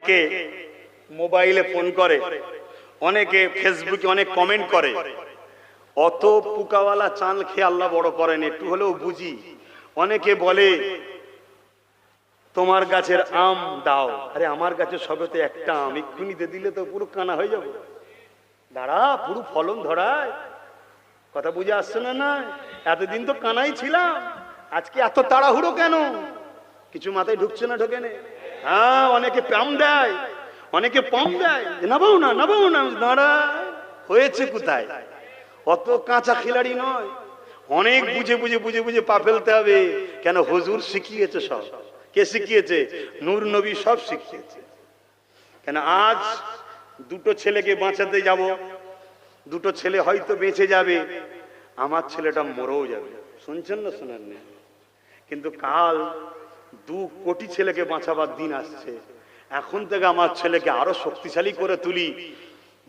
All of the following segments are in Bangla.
অনেকে মোবাইলে ফোন করে, অনেকে ফেসবুকে অনেক কমেন্ট করে। অত পোকাওয়ালা চাল খেয়ে আল্লাহ বড় করেন, একটু হলেও বুঝি। অনেকে বলে তোমার গাছের আম দাও। আরে আমার গাছের সবেতে একটা আম, এক্ষুনি দিলে তো পুরো কানা হয়ে যাবো। দাঁড়া, পুরো ফলন ধরায়। কথা বুঝে আসছে না? না, এতদিন তো কানাই ছিলাম, আজকে এত তাড়াহুড়ো কেন? কিছু মাথায় ঢুকছে না? ঢোকে না? হ্যাঁ, অনেকে পাম দেয়, অনেকে পম দেয়, নাবাও না নাবাও না। দাঁড়া, হয়েছে কোথায়? অত কাঁচা খিলাড়ি নয়, অনেক বুঝে বুঝে বুঝে বুঝে পা ফেলতে হবে। কেন? হুজুর শিখিয়েছে সব। কে শিখিয়েছে? নূর নবী সব শিখিয়েছে। কেন? আজ দুটো ছেলেকে বাঁচাতে যাব, দুটো ছেলে হয়তো বেঁচে যাবে, আমার ছেলেটা মরেও যাবে। শুনছেন না? শোনেন না? কিন্তু কাল 2 কোটি ছেলেকে বাঁচাবার দিন আসছে। এখন থেকে আমার ছেলেকে আরো শক্তিশালী করে তুলি,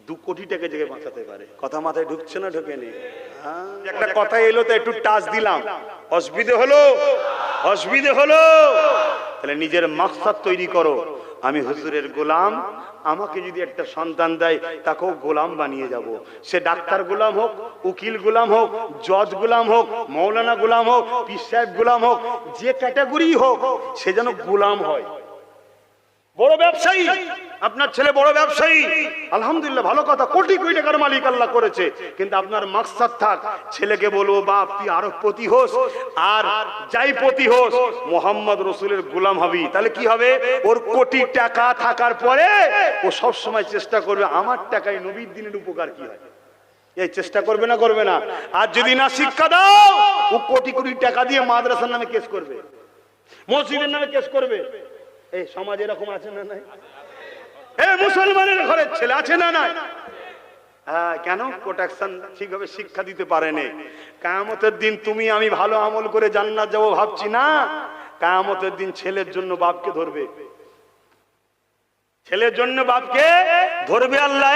2 কোটি টাকা জায়গায় বাঁচাতে পারে। কথা মাথায় ঢুকছে না? ঢোকে নি? একটা কথা এলো তো একটু টাচ দিলাম, অসুবিধে হলো? অসুবিধে হলো? তাহলে নিজের মাকসাদ তৈরি করো, আমি হুজুরের গোলাম। আমাকে যদি একটা সন্তান দেয়, তাকেও গোলাম বানিয়ে যাব। সে ডাক্তার গোলাম হোক, উকিল গোলাম হোক, জজ গোলাম হোক, মৌলানা গোলাম হোক, পীর সাহেব গোলাম হোক, যে ক্যাটাগরি হোক, সে যেন গোলাম হয়। বড় ব্যবসায়ী, আপনার ছেলে বড় ব্যবসায়ী, আলহামদুলিল্লাহ, ভালো কথা, কোটি কোটি টাকার মালিক আল্লাহ করেছে। কিন্তু আপনার মাকসাদ থাক, ছেলেকে বলবো বাপ তুই আরো পতি হোস, আর যাই পতি হোস মোহাম্মদ রসুলের গোলাম হবি। তাহলে কি হবে? ওর কোটি টাকা থাকার পরে ও সব সময় চেষ্টা করবে আমার টাকায় নবীর দিনের উপকার কি হয়, এই চেষ্টা করবে না? করবে না? আর যদি না শিক্ষা দাও, ও কোটি কোটি টাকা দিয়ে মাদ্রাসার নামে কেস করবে, মসজিদের নামে কেস করবে। এই সমাজ এরকম আছে না নাই? মুসলমানের ঘরের ছেলে আছে না নাই? হ্যাঁ, কেন? প্রোটেকশন ঠিকভাবে শিক্ষা দিতে পারেনি। কিয়ামতের দিন তুমি আমি ভালো আমল করে জান্নাত যাবো ভাবছি না, কিয়ামতের দিন ছেলের জন্য বাপকে ধরবে, ছেলের জন্য বাপকে ধরবে আল্লাহ।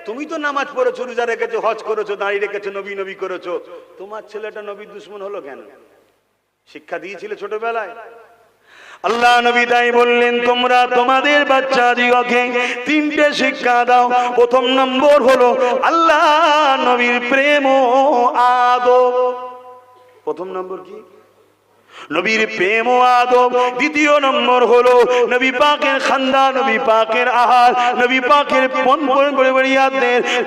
তুমি তো নামাজ পড়েছো, রোজা রেখেছো, হজ করেছো, দাঁড়িয়ে রেখেছো, নবী নবী করেছো, তোমার ছেলেটা নবীর দুশমন হলো কেন? শিক্ষা দিয়েছিলে ছোটবেলায়? আল্লাহ নবী তাই বললেন, তোমরা তোমাদের বাচ্চাদিগকে 3টে শিক্ষা দাও। প্রথম নম্বর হলো আল্লাহ নবীর প্রেম ও আদব। প্রথম নম্বর কি? নবীর প্রেম ও আদব। দ্বিতীয় নম্বর হলো নবী পাকের খানদান, নবী পাকের আহার, নবী পাকের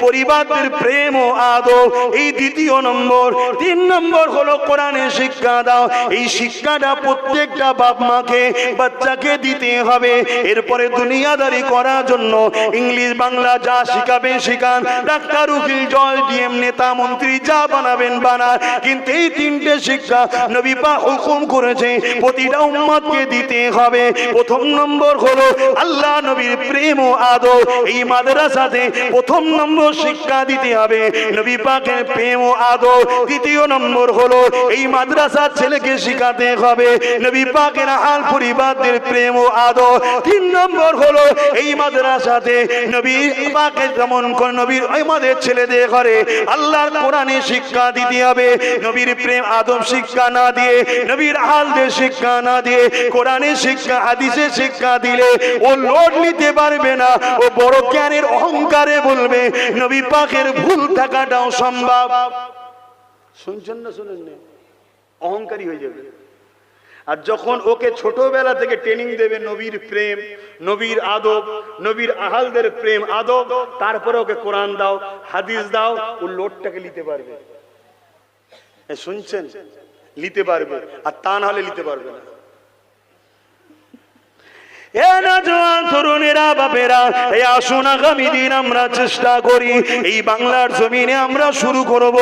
পরিবারদের প্রেম ও আদব, এই দ্বিতীয় নম্বর। 3 নম্বর হলো কোরআনের শিক্ষা দাও। এই শিক্ষাটা প্রত্যেকটা বাপ মাকে বাচ্চাকে দিতে হবে। এরপরে দুনিয়াদারি করার জন্য ইংলিশ বাংলা যা শিখাবেন শিখান, ডাক্তার উকিল জজ ডিএম নেতা মন্ত্রী যা বানাবেন বানান, কিন্তু এই 3টে শিক্ষা নবী পাক হুকুম করেছে প্রতিটা উম্মতকে দিতে হবে। প্রথম নম্বর হলো আল্লাহ নবীর প্রেম ও আদব। এই মাদ্রাসাতে প্রথম নম্বর শিক্ষা দিতে হবে নবী পাকের প্রেম ও আদব। দ্বিতীয় নম্বর হলো এই মাদ্রাসার ছেলেকে শিখাতে হবে নবী পাকের আহল পরিবারদের প্রেম ও আদব। 3 নম্বর হলো এই মাদ্রাসাতে নবী পাকের যেমন নবীর আমাদের ছেলেদের ঘরে আল্লাহর কোরআনে শিক্ষা দিতে হবে। নবীর প্রেম আদব শিক্ষা না দিয়ে, নবীর আহলদের শিক্ষা না দিয়ে, কোরআনের শিক্ষা হাদিসের শিক্ষা দিলে ও লোড নিতে পারবে না। ও বড় জ্ঞানের অহংকারে বলবে নবী পাকের ভুল থাকাটাও সম্ভব। শুনছেন না? শুনেন না? অহংকারী হয়ে যাবে। আর যখন ওকে ছোটবেলা থেকে ট্রেনিং দেবে নবীর প্রেম, নবীর আদব, নবীর আহলদের প্রেম আদব, তারপরে ওকে কোরআন দাও, হাদিস দাও, ও লোডটাকে নিতে পারবে। শুনছেন? নিতে পারবে, আর তা না হলে নিতে পারবে না। তরুণেরা বাপেরা, এই আসুন আগামী দিন আমরা চেষ্টা করি এই বাংলার জমিনে আমরা শুরু করব।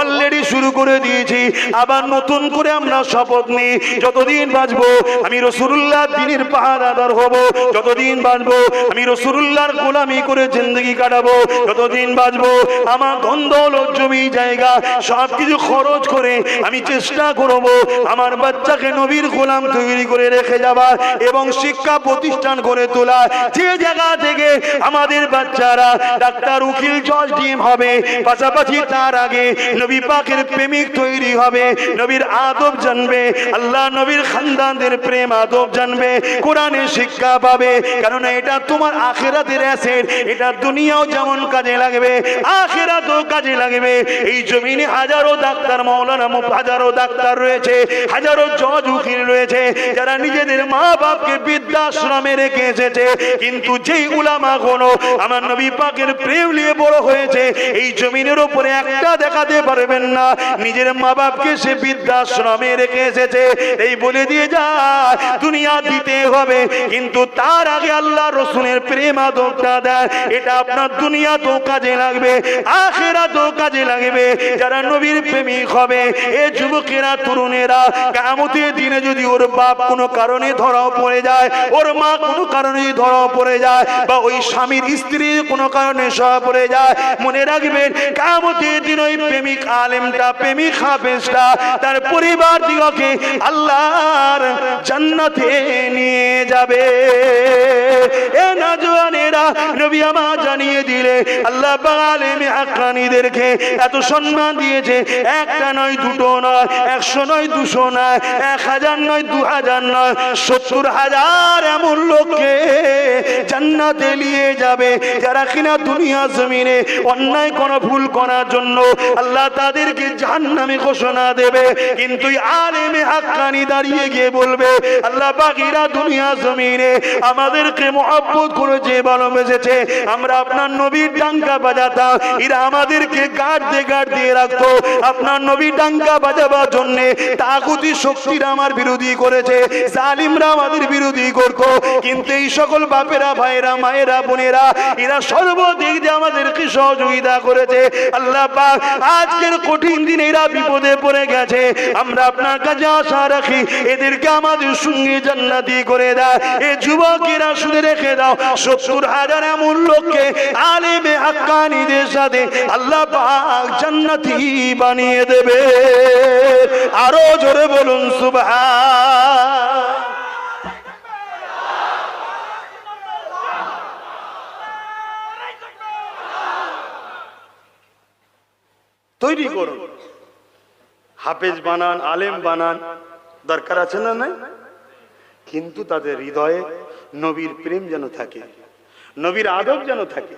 অলরেডি শুরু করে দিয়েছি, আবার নতুন করে আমরা শপথ নিই যতদিন বাঁচবো আমি রাসূলুল্লাহ দ্বীনের পাহারাদার হব, যতদিন বাঁচবো আমি রাসূলুল্লাহর গোলামি করে জিন্দেগি কাটাবো, যতদিন বাঁচবো আমার ধন দৌলত জমি জায়গা সবকিছু খরচ করে আমি চেষ্টা করব আমার বাচ্চাকে নবীর গোলাম তৈরি করে রেখে যাবার এবং শিক্ষা প্রতিষ্ঠান করে তোলা। যায় যে জায়গা থেকে আমাদের বাচ্চারা ডাক্তার, উকিল, জজ, ডিএম হবে, পাশাপাশি তার আগে নবী পাকের প্রেমিক তৈরি হবে, নবীর আদব জানবে, আল্লাহ নবীর খানদানদের প্রেম আদব জানবে, কোরআনের শিক্ষা পাবে। কারণ এটা তোমার আখিরাতের অ্যাসেট, এটা দুনিয়াও যেমন কাজে লাগবে আখিরাতেও কাজে লাগবে। এই জমিনে হাজারো ডাক্তার, মাওলানা, হাজারো ডাক্তার রয়েছে, হাজারো জজ, উকিল রয়েছে যারা নিজেদের মা বাপকে বৃদ্ধাশ্রমে রেখে এসেছে, কিন্তু যেই উলামা গুলো আমার নবী পাকের প্রেম নিয়ে বড় হয়েছে এই জমিনের উপরে একটা দেখাতে পারবেন না নিজের মা বাপকে সে বৃদ্ধাশ্রমে রেখে এসেছে। এই বলে দিয়ে যায় দুনিয়া দিতে হবে, কিন্তু তার আগে আল্লাহ রসুলের প্রেম আদবটা দেয়, এটা আপনার দুনিয়া তো কাজে লাগবে আখিরাতেও কাজে লাগবে। যারা নবীর প্রেমিক হবে এ যুবকেরা, তরুণেরা, কিয়ামতের দিনে যদি ওর বাপ কোনো কারণে ধরাও পড়ে যায়, ওর মা কোনো কারণে ধরাও পড়ে যায়, বা ওই স্বামীর স্ত্রী কোনো কারণে সহ পড়ে যায়, মনে রাখবেন কিয়ামতের দিন ওই প্রেমিক আলেমটা, প্রেমিক হাফেজটা তার পরিবার দিগকে আল্লাহর জান্নাতে নিয়ে যাবে। এ নওজওয়ানেরা, নবী আমার জানিয়ে দিলে আল্লাহ পাক আলেমে হাক্কানীদেরকে এত সম্মান দিয়েছে, একটা নয়, দুটো নয়, 100 নয়, 200 নয়, 1000 নয়, 2000 নয়, 70,000 এমন লোককে জান্নাতে নিয়ে যাবে যারা কিনা দুনিয়া জমিনে অন্যায় কোন ভুল করার জন্য আল্লাহ তাদেরকে জাহান্নামে ঘোষণা দেবে। কিন্তু আলেমে হাক্কানী দাঁড়িয়ে গিয়ে বলবে আল্লাহ বাকিরা দুনিয়া জমিনে আমাদেরকে মহব্বত করেছে, ভালোবেসেছে, আমরা আপনার নবীর ডাঙ্কা বাজাতাম, এরা আমাদেরকে গার্ড দিয়ে রাখতো, আপনার নবী ডাঙ্কা বাজাবার জন্য তাগুতি শক্তিরা আমার বিরোধী করেছে, জালিমরা আমাদের বিরোধী করত, কিন্তু এই সকল বাপেরা, ভাইরা, মায়েরা, বোনেরা এরা সর্বদিক দিয়ে আমাদেরকে সহযোগিতা করেছে। আল্লাহ পাক আজকের কঠিন দিনে এরা বিপদে পড়ে গেছে, আমরা আপনার কাছে আশা রাখি এদেরকে আমাদের সঙ্গে জান্নাতি করে দেয়। এ যুবকেরা শুনে রেখে দাও, 70,000 এমন লোককে আলেমে হাক্কানীদের সাথে আল্লাহ পাক জান্নাতি বানিয়ে দেবে। আরো জোরে বলুন সুবহান। তৈরি করুন, হাফেজ বানান, আলেম বানান, দরকার আছে না নাই? কিন্তু তাদের হৃদয়ে নবীর প্রেম যেন থাকে, নবীর আদব যেন থাকে।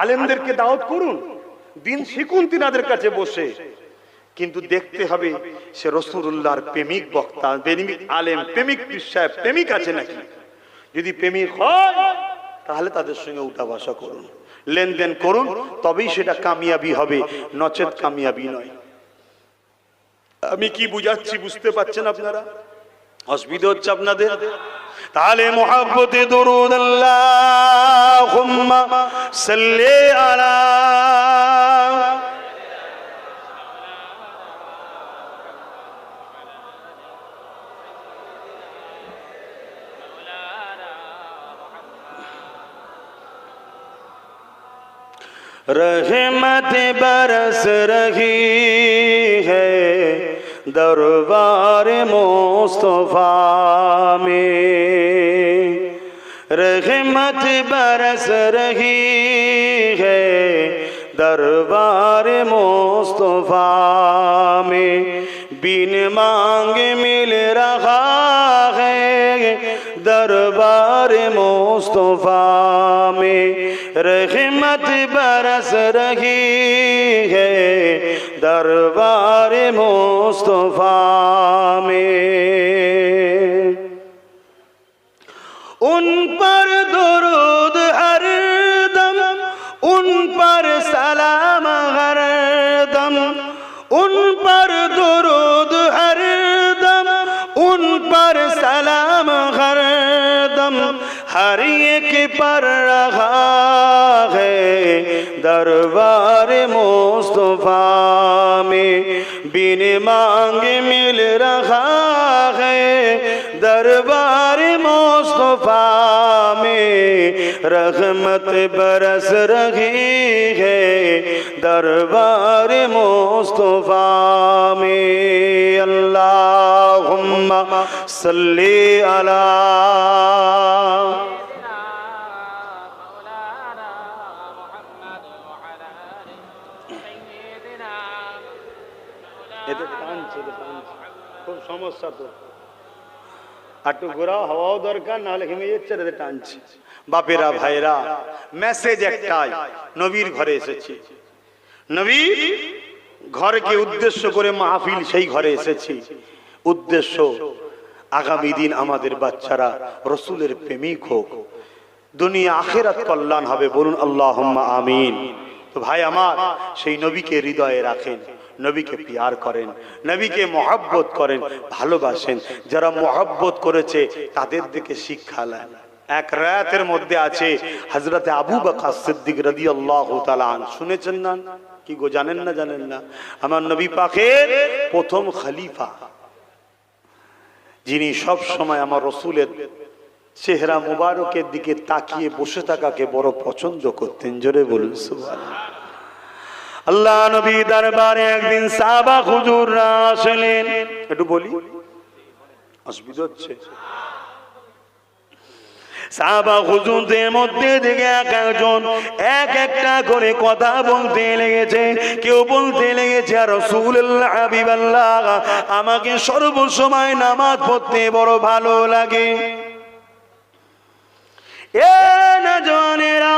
আলেমদেরকে দাওয়াত করুন, দিন শিখুন তিনাদের কাছে বসে, কিন্তু দেখতে হবে সে রাসূলুল্লাহর প্রেমিক বক্তা, প্রেমিক আলেম, প্রেমিক পীর সাহেব, প্রেমিক আছে নাকি। যদি প্রেমিক হয় তাহলে তাদের সঙ্গে উঠা বসা করুন, লেনদেন করুন, তবেই সেটা কামিয়াবি হবে, নচেত কামিয়াবি নয়। আমি কি বুঝাচ্ছি বুঝতে পারছেন আপনারা? অসুবিধা হচ্ছে আপনাদের? তাহলে মুহাব্বতে দরুদ আল্লাহুম্মা সাল্লি আলা रहमत बरस रही है दरबार मुस्तफा में, रहमत बरस रही है दरबार मुस्तफा में, बिन मांगे मिल रहा है दरबार मुस्तफा में, रहमत बरस रही है दरबार मुस्तफा में। उन पर दुरूद हर दम, उन पर सलाम हर दम, उन पर दुरूद हर दम, उन पर सलाम हर दम, हर एक पर रहा है दरबार मुस्तफा में, बिन मांगे मिल रहा है दरबार मुस्तफा में, रहमत बरस रही है दरबार मुस्तफा में। अल्लाहुम्मा सल्ली अला খুব সমস্যা তো, একটু ঘোরাও, হাওয়াও দরকার, নাহলে ঘেমে যাচ্ছে, রে টানছি। বাপেরা ভাইরা, মেসেজ একটাই, নবীর ঘরে এসেছি, নবীর ঘরকে উদ্দেশ্য করে মাহফিল, সেই ঘরে এসেছি। উদ্দেশ্য আগামী দিন আমাদের বাচ্চারা রসুলের প্রেমিক হোক, দুনিয়া আখিরাত কল্যাণ হবে, বলুন আল্লাহুম্মা আমিন। তো ভাই আমার, সেই নবীকে হৃদয়ে রাখেন, নবীকে পিয়ার করেন, নবীকে মহব্বত করেন, ভালোবাসেন। যারা মহব্বত করেছে তাদের দিকে শিক্ষা নেন। এক রায়াতের মধ্যে আছে হযরতে আবু বকর সিদ্দিক রাদিয়াল্লাহু তাআলা আনহু, শুনেছেন না? কি গো, জানেন না? জানেন না? আমার নবী পাকের প্রথম খলিফা, যিনি সব সময় আমার রসুলের চেহারা মুবারকের দিকে তাকিয়ে বসে থাকাকে বড় পছন্দ করতেন। জোরে বলুন সুবহানাল্লাহ। আল্লাহ নবী দরবারে একদিন সাহাবা হুজুররা আসলেন, একটু বলি, অসুবিধা হচ্ছে। সাহাবা হুজুরদের মধ্যে থেকে এক একজন এক একটা করে কথা বলতে লেগেছে। কেউ বলতে লেগেছে, আর রাসূলুল্লাহ হাবিবাল্লাহ, আমাকে সর্বসময় নামাজ পড়তে বড় ভালো লাগে। এ নওজওয়ানেরা,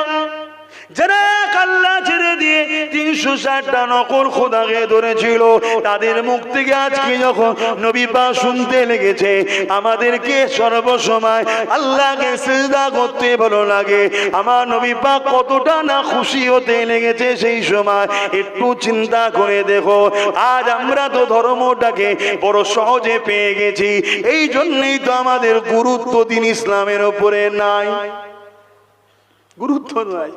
যারা আল্লাহ ছেড়ে দিয়ে 360টা নকল খোদাকে ধরেছিল, তাদের মুখ থেকে আজকে যখন নবী পাক শুনতে লেগেছে আমাদেরকে সর্বসময় আল্লাহকে সিজদা করতে ভালো লাগে, আমার নবী পাক কতটা না খুশি হতে লেগেছে সেই সময় একটু চিন্তা করে দেখো। আজ আমরা তো ধর্মটাকে বড় সহজে পেয়ে গেছি, এই জন্যই তো আমাদের গুরুত্ব দিন ইসলামের উপরে নাই, গুরুত্ব নাই।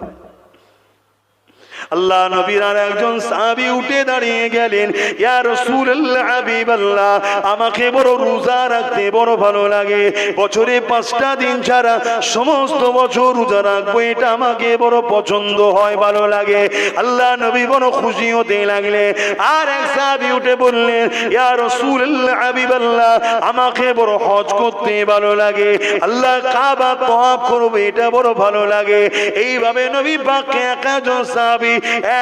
আল্লাহ নবীর আর একজন সাহাবী উঠে দাঁড়িয়ে গেলেন, ইয়া রাসূলুল্লাহ হাবিবাল্লাহ, আমাকে বড় রোজা রাখতে বড় ভালো লাগে, বছরে 5টা দিন ছাড়া সমস্ত বছর রোজা রাখবো, এটা আমাকে বড় পছন্দ হয়, ভালো লাগে। আল্লাহ নবী বড় খুশি হতে লাগলেন। আর এক সাহাবী উঠে বললেন, ইয়া রাসূলুল্লাহ হাবিবাল্লাহ, আমাকে বড় হজ করতে ভালো লাগে, আল্লাহ কাবা তওয়াফ করব, এটা বড় ভালো লাগে। এইভাবে নবী পাককে একজন সাহাবী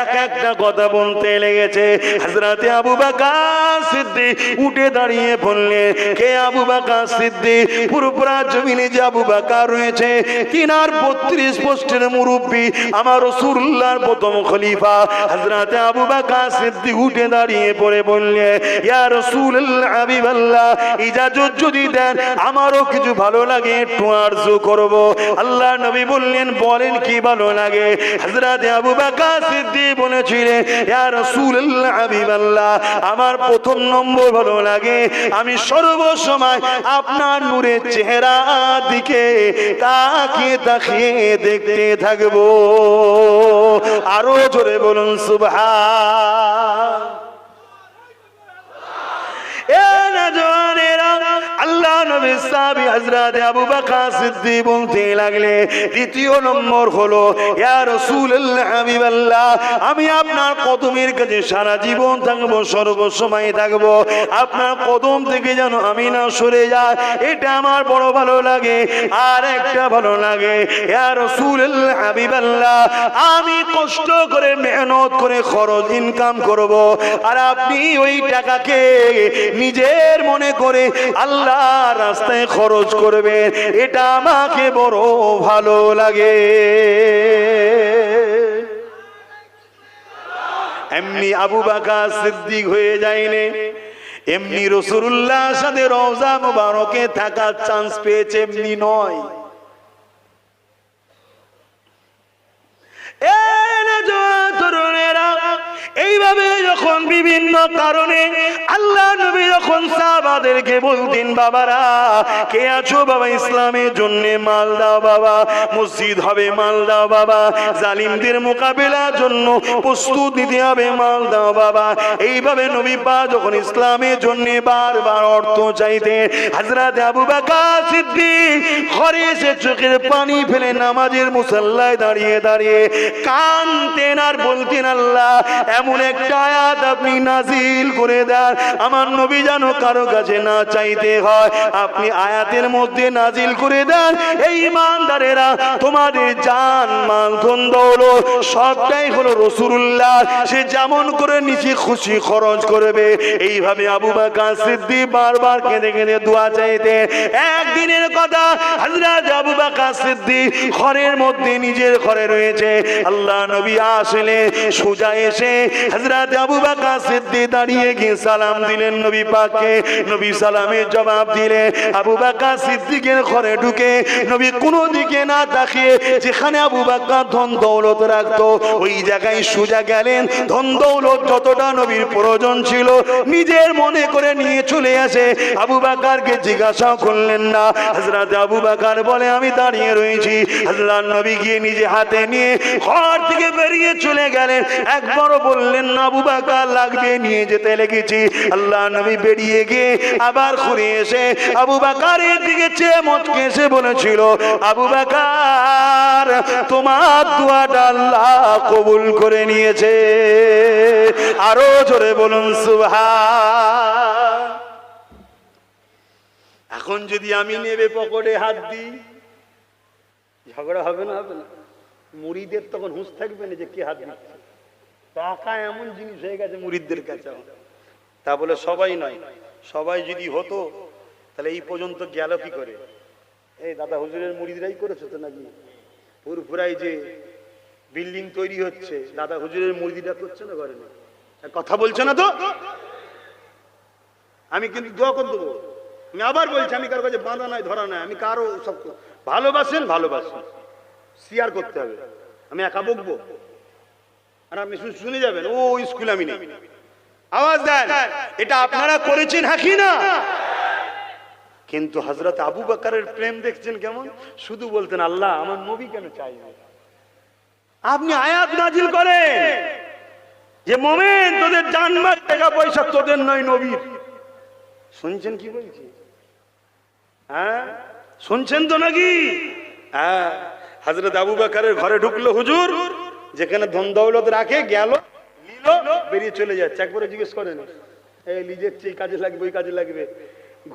এক একটা কথা বলতে লেগেছে। হযরতে আবু বকর সিদ্দিক উঠে দাঁড়িয়ে বললেন, কে আবু বকর সিদ্দিক? পুরোপুরা জমিনে যে আবু বকর রয়েছে, তিনার 32 পোস্টের মুরব্বী, আমার রাসূলুল্লাহর প্রথম খলিফা হযরতে আবু বকর সিদ্দিক উঠে দাঁড়িয়ে পড়ে বললেন, ইয়া রাসূলুল্লাহ হাবিবাল্লাহ, ইজাজত যদি দেন আমারও কিছু ভালো লাগে, একটু আরজু করব। আল্লাহ নবী বললেন, বলেন কি ভালো লাগে? হযরতে আবু বকর সিদ্দিক বলেছিলেন, ইয়া রাসূলুল্লাহ হাবিবাল্লাহ, আমার প্রথম নম্বর ভালো লাগে, আমি সর্বসময় আপনার নূরের চেহারা দিকে তাকিয়ে তাকিয়ে দেখতে থাকবো। আরো জোরে বলুন সুবহান। আল্লাহ নবী সাহাবী হযরত আবু বকর সিদ্দিক বলতে লাগলে, দ্বিতীয় নম্বর হলো, ইয়া রাসূলুল্লাহ হাবিবাল্লাহ, আমি আপনার কদমের কাছে সারা জীবন থাকবো, সর্বসময় থাকবো, আপনার কদম থেকে যেন আমি না সরে যাই, এটা আমার বড় ভালো লাগে। আর একটা ভালো লাগে, ইয়া রাসূলুল্লাহ হাবিবাল্লাহ, আমি কষ্ট করে মেহনত করে খরচ ইনকাম করব, আর আপনি ওই টাকাকে নিজের মনে করে আল্লাহ রাস্তায় খরচ করবেন, এটা আমাকে বড় ভালো লাগে। এমনি আবু বকর সিদ্দিক হয়ে যায়নি, এমনি রাসূলুল্লাহর সাথে রওজা মুবারকে থাকার চান্স পেয়েছে, এমনি নয়। এইভাবে যখন বিভিন্ন কারণে আল্লাহ নবী যখন সাহাবাদেরকে বলতেন, বাবারা কে আছো বাবা, ইসলামের জন্য মাল দাও বাবা, মসজিদ হবে মাল দাও বাবা, জালিমদের মোকাবেলার জন্য প্রস্তুত নিতে হবে মাল দাও বাবা। এইভাবে নবী পাক যখন ইসলামের জন্য বারবার অর্থ চাইতেন, হযরত আবু বকর সিদ্দিক ঘরে এসে চোখের পানি ফেলে নামাজের মুসাল্লায় দাঁড়িয়ে দাঁড়িয়ে কাঁদতেন আর বলতেন, আল্লাহ এমন একটা আয়াত আপনি নাজিল করে দেন, আমার নবী যেন যেন কারো কাছে না চাইতে হয়। আপনি আয়াতের মধ্যে নাজিল করে দেন, এই ইমানদারেরা তোমাদের জান মাল ধন দৌলত সবটাই হলো রাসূলুল্লাহ, সে যেমন করে নিজে খুশি খরচ করবে। এইভাবে আবু বকর সিদ্দিক বারবার কেঁদে কেঁদে দোয়া চাইতে। একদিনের কথা, হযরত আবু বকর সিদ্দিক ঘরের মধ্যে নিজের ঘরে রয়েছে, আল্লাহ নবী আসলে সোজা এসে হযরত আবু বকর সিদ্দিক দাঁড়িয়ে গিয়ে সালাম দিলেন নবী পাককে। নবী সালামের জবাব দিলে আবু বকর সিদ্দিকের ঘরে ঢুকে নবী কোনো দিকে না তাকিয়ে যেখানে আবু বকর ধন দৌলত রাখতো ওই জায়গায় সোজা গেলেন। ধন দৌলত যতটা নবীর প্রয়োজন ছিল নিজের মনে করে নিয়ে চলে আসে। আবু বকরকে জিজ্ঞাসা করলেন না। হযরত আবু বকর বলে আমি দাঁড়িয়ে রয়েছি। হযরত নবী গিয়ে নিজে হাতে নিয়ে ঘর থেকে বেরিয়ে চলে গেলেন, একবারও বললেন না আবু বকর লাগবে, নিয়ে যেতে লেগেছি। আল্লাহ নবী বেরিয়ে গিয়ে আবার ঘুরে এসে আবু বকরের দিকে চেয়ে মুচকে এসে বলেছিল, আবু বকর তোমার দোয়াটা আল্লাহ কবুল করে নিয়েছে। আরো জোরে বলুন সুবহান। এখন যদি আমি নেবে পকেটে হাত দিই, ঝগড়া হবে না? হবে না? মুরিদের তখন হুঁশ থাকবে না যে কে হাত দিচ্ছে। টাকা এমন জিনিস হয়ে গেছে মুরিদদের কাছে। তা বলে সবাই নয়, সবাই যদি হতো তাহলে এই পর্যন্ত গেল কি করে? এই দাদা হুজুরের মুরিদরাই করেছে তো নাকি? পুরপুরাই যে বিল্ডিং তৈরি হচ্ছে দাদা হুজুরের মুরিদরা করছে না, করে না? কথা বলছে না তো? আমি কিন্তু দোয়া করে দেবো। আমি আবার বলছি, আমি কারো কাছে বাঁধা নাই, ধরা নাই। আমি কারো সব ভালোবাসেন, ভালোবাসেন, শেয়ার করতে হবে। আমি একা বকবো আর আপনি শুনে যাবেন ও স্কুল আমি নেই। আওয়াজ দেন, এটা আপনারা করেছেন হ্যাঁ কি না? কিন্তু হযরত আবু বকরের প্রেম দেখছেন কেমন? শুধু বলতেন আল্লাহ আমার নবী কেন চাইবে। আপনি আয়াত নাজিল করেন যে মোমেন তোদের জানমাল টাকা পয়সা তোদের নয় নবীর। শুনছেন কি বলছি? হ্যাঁ শুনছেন তো নাকি? হ্যাঁ, হযরত আবু বকরের ঘরে ঢুকলো হুজুর, যেখানে ধন দৌলত রাখে গেল, নিল, বেরিয়ে চলে যাচ্ছে। একবারে জিজ্ঞেস করেন এই লিজের এই কাজে লাগবে ওই কাজে লাগবে।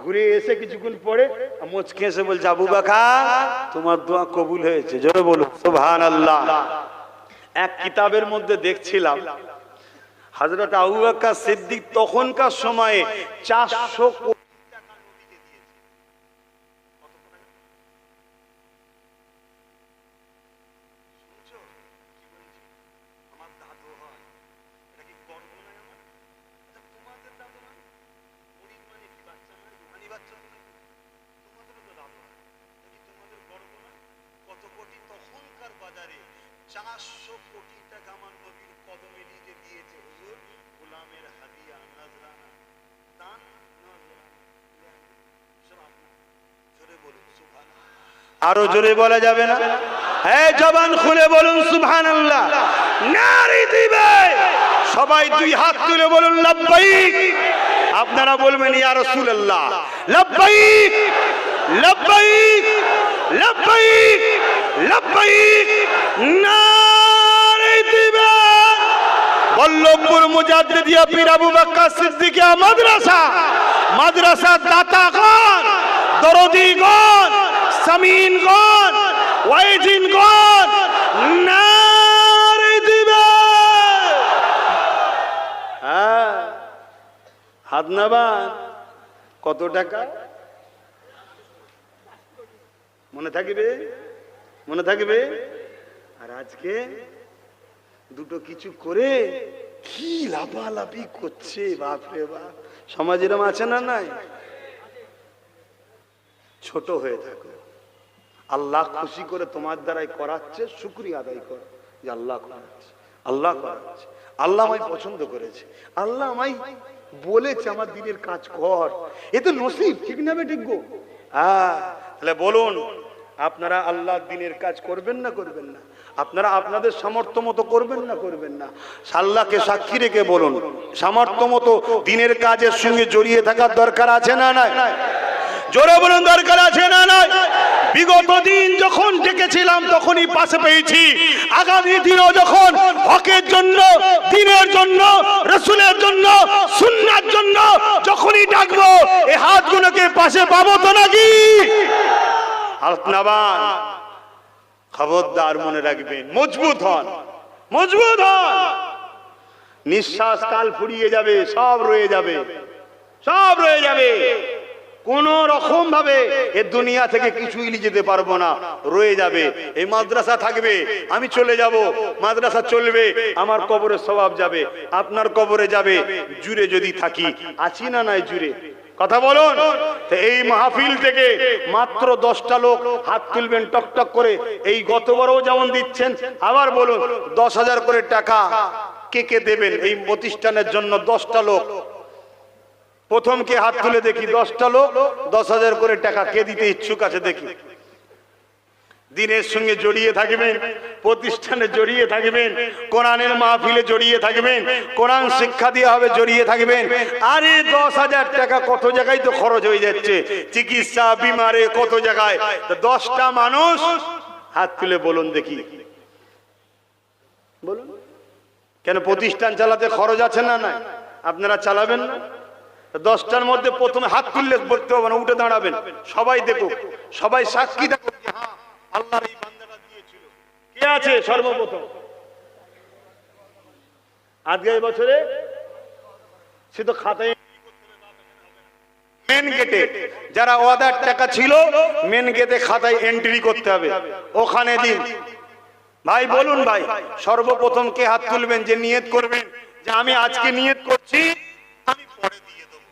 ঘুরে এসে কিছুক্ষণ পরে মুচকে এসে বলছে আবু বকর তোমার দোয়া কবুল হয়েছে। জোরে বলুন সুবহানাল্লাহ। এক কিতাবের মধ্যে দেখছিলাম হযরত আবু বকর সিদ্দিক তখনকার সময়ে 400 কোটি টাকা নবীকে দিয়েছে। শুনছো কি বলছি? আমার দাদু হয়, এটা কি গর্ব নয় আমার? তোমাদের দাদু নয়, মুরিদ মানে কি বাচ্চা নয়, রুহানি বাচ্চা নয়, তোমাদেরও তো দাদু হয়, এটা কি তোমাদের গর্ব নয়? কত কোটি তখনকার বাজারে 400 কোটি টাকা আমার নবীর কদমে লিখে দিয়েছে হুজুর। গোলামের হাদিয়া নজরানা দান আরো জোরে বলা যাবে না? হ্যাঁ জবান খুলে বলুন সুবহানাল্লাহ। নারী দিবে সবাই দুই হাত তুলে বলুন লাব্বাইক। আপনারা বলবেন ইয়া রাসূলুল্লাহ লাব্বাইক লাব্বাইক লাব্বাইক লাব্বাইক। নারী দিবে বল্লভপুর মুজাদ্দিদিয়া পীর আবু বকর সিদ্দিকিয়া মাদ্রাসা, মাদ্রাসার দাতাগণ, দরদীগণ, সামিনগণ, ওয়াইজিনগণ নারে দিবে। হ্যাঁ হাত নাবান। কত টাকা মনে থাকবে? মনে থাকবে? আর আজকে দুটো কিছু করে কি লাফালাফি করছে, বাপরে বাপ। সমাজ এরম আছে না নাই? ছোট হয়ে থাকো, আল্লাহ খুশি করে তোমার দ্বারাই করাচ্ছে, শুকরিয়া আদায় করো যে আল্লাহ করাচ্ছে, আল্লাহ করাচ্ছে, আল্লাহ আমায় পছন্দ করেছে, আল্লাহ আমায় বলেছে আমার দিনের কাজ কর। এ তো নসিব, ঠিক না বেঠিক গো? হ্যাঁ, তাহলে বলুন আপনারা আল্লাহর দিনের কাজ করবেন না করবেন না? আপনারা আপনাদের সামর্থ্য মতো করবেন না করবেন না? আল্লাহকে সাক্ষী রেখে বলুন সামর্থ্য মতো দিনের কাজের সঙ্গে জড়িয়ে থাকার দরকার আছে না নাই? জোরে বলুন দরকার আছে না নাই? বিগত দিন যখন ডেকেছিলাম তখনই পাশে পেয়েছি, আগামী দিনও যখন হকের জন্য, দ্বীনের জন্য, রাসূলের জন্য, সুন্নাহর জন্য যখনই ডাকবো এই হাতগুলোকে পাশে পাবো তো নাকি? আলতনাবান, খবরদার মনে রাখবেন, মজবুত হন, মজবুত হন। নিঃশ্বাস কাল ফুরিয়ে যাবে, সব রয়ে যাবে, সব রয়ে যাবে। কোন রকম ভাবে এ দুনিয়া থেকে কিছুই নিয়ে যেতে পারবো না, রয়ে যাবে। এই মাদ্রাসা থাকবে, আমি চলে যাব, মাদ্রাসা চলবে, আমার কবরে সওয়াব যাবে, আপনার কবরে যাবে। জুড়ে যদি থাকি, আছি না নাই জুড়ে? কথা বলুন। তো এই মাহফিল থেকে মাত্র 10টা লোক হাত তুলবেন টক টক করে। এই গতবারও যেমন দিচ্ছেন, আবার বলুন 10,000 করে টাকা কে কে দেবেন এই প্রতিষ্ঠানের জন্য? 10টা লোক, প্রথম কে হাত তুলে দেখি? 10টা লোক 10,000 করে টাকা কে দিতে ইচ্ছুক আছে দেখি? দ্বীনের সঙ্গে জড়িয়ে থাকবেন, প্রতিষ্ঠানে জড়িয়ে থাকবেন, কোরআনের মাহফিলে জড়িয়ে থাকবেন, কোরআন শিক্ষা দেওয়া হবে, জড়িয়ে থাকবেন। আরে 10,000 টাকা কত জায়গায় তো খরচ হয়ে যাচ্ছে, চিকিৎসা, বিমারে, কত জায়গায়। 10টা মানুষ হাত তুলে বলুন দেখি, বলুন। কেন প্রতিষ্ঠান চালাতে খরচ আছে না? নাই? আপনারা চালাবেন না? 10টার মধ্যে প্রথমে হাত তুললে বলতে হবে না, উঠে দাঁড়াবেন, সবাই দেখুক, সবাই সাক্ষী দেখুক যে হ্যাঁ আল্লাহর এই বান্দাটা দিয়েছিল। কে আছে সর্বপ্রথম? আজকে এই বছরে সে তো খাতায় মেন গেটে যারা ওয়াদার টাকা ছিল, মেন গেটে খাতায় এন্ট্রি করতে হবে, ওখানে দিন। ভাই বলুন, ভাই সর্বপ্রথম কে হাত তুলবেন যে নিয়ত করবেন যে আমি আজকে নিয়ত করছি, আমি পরে দিয়ে দেব।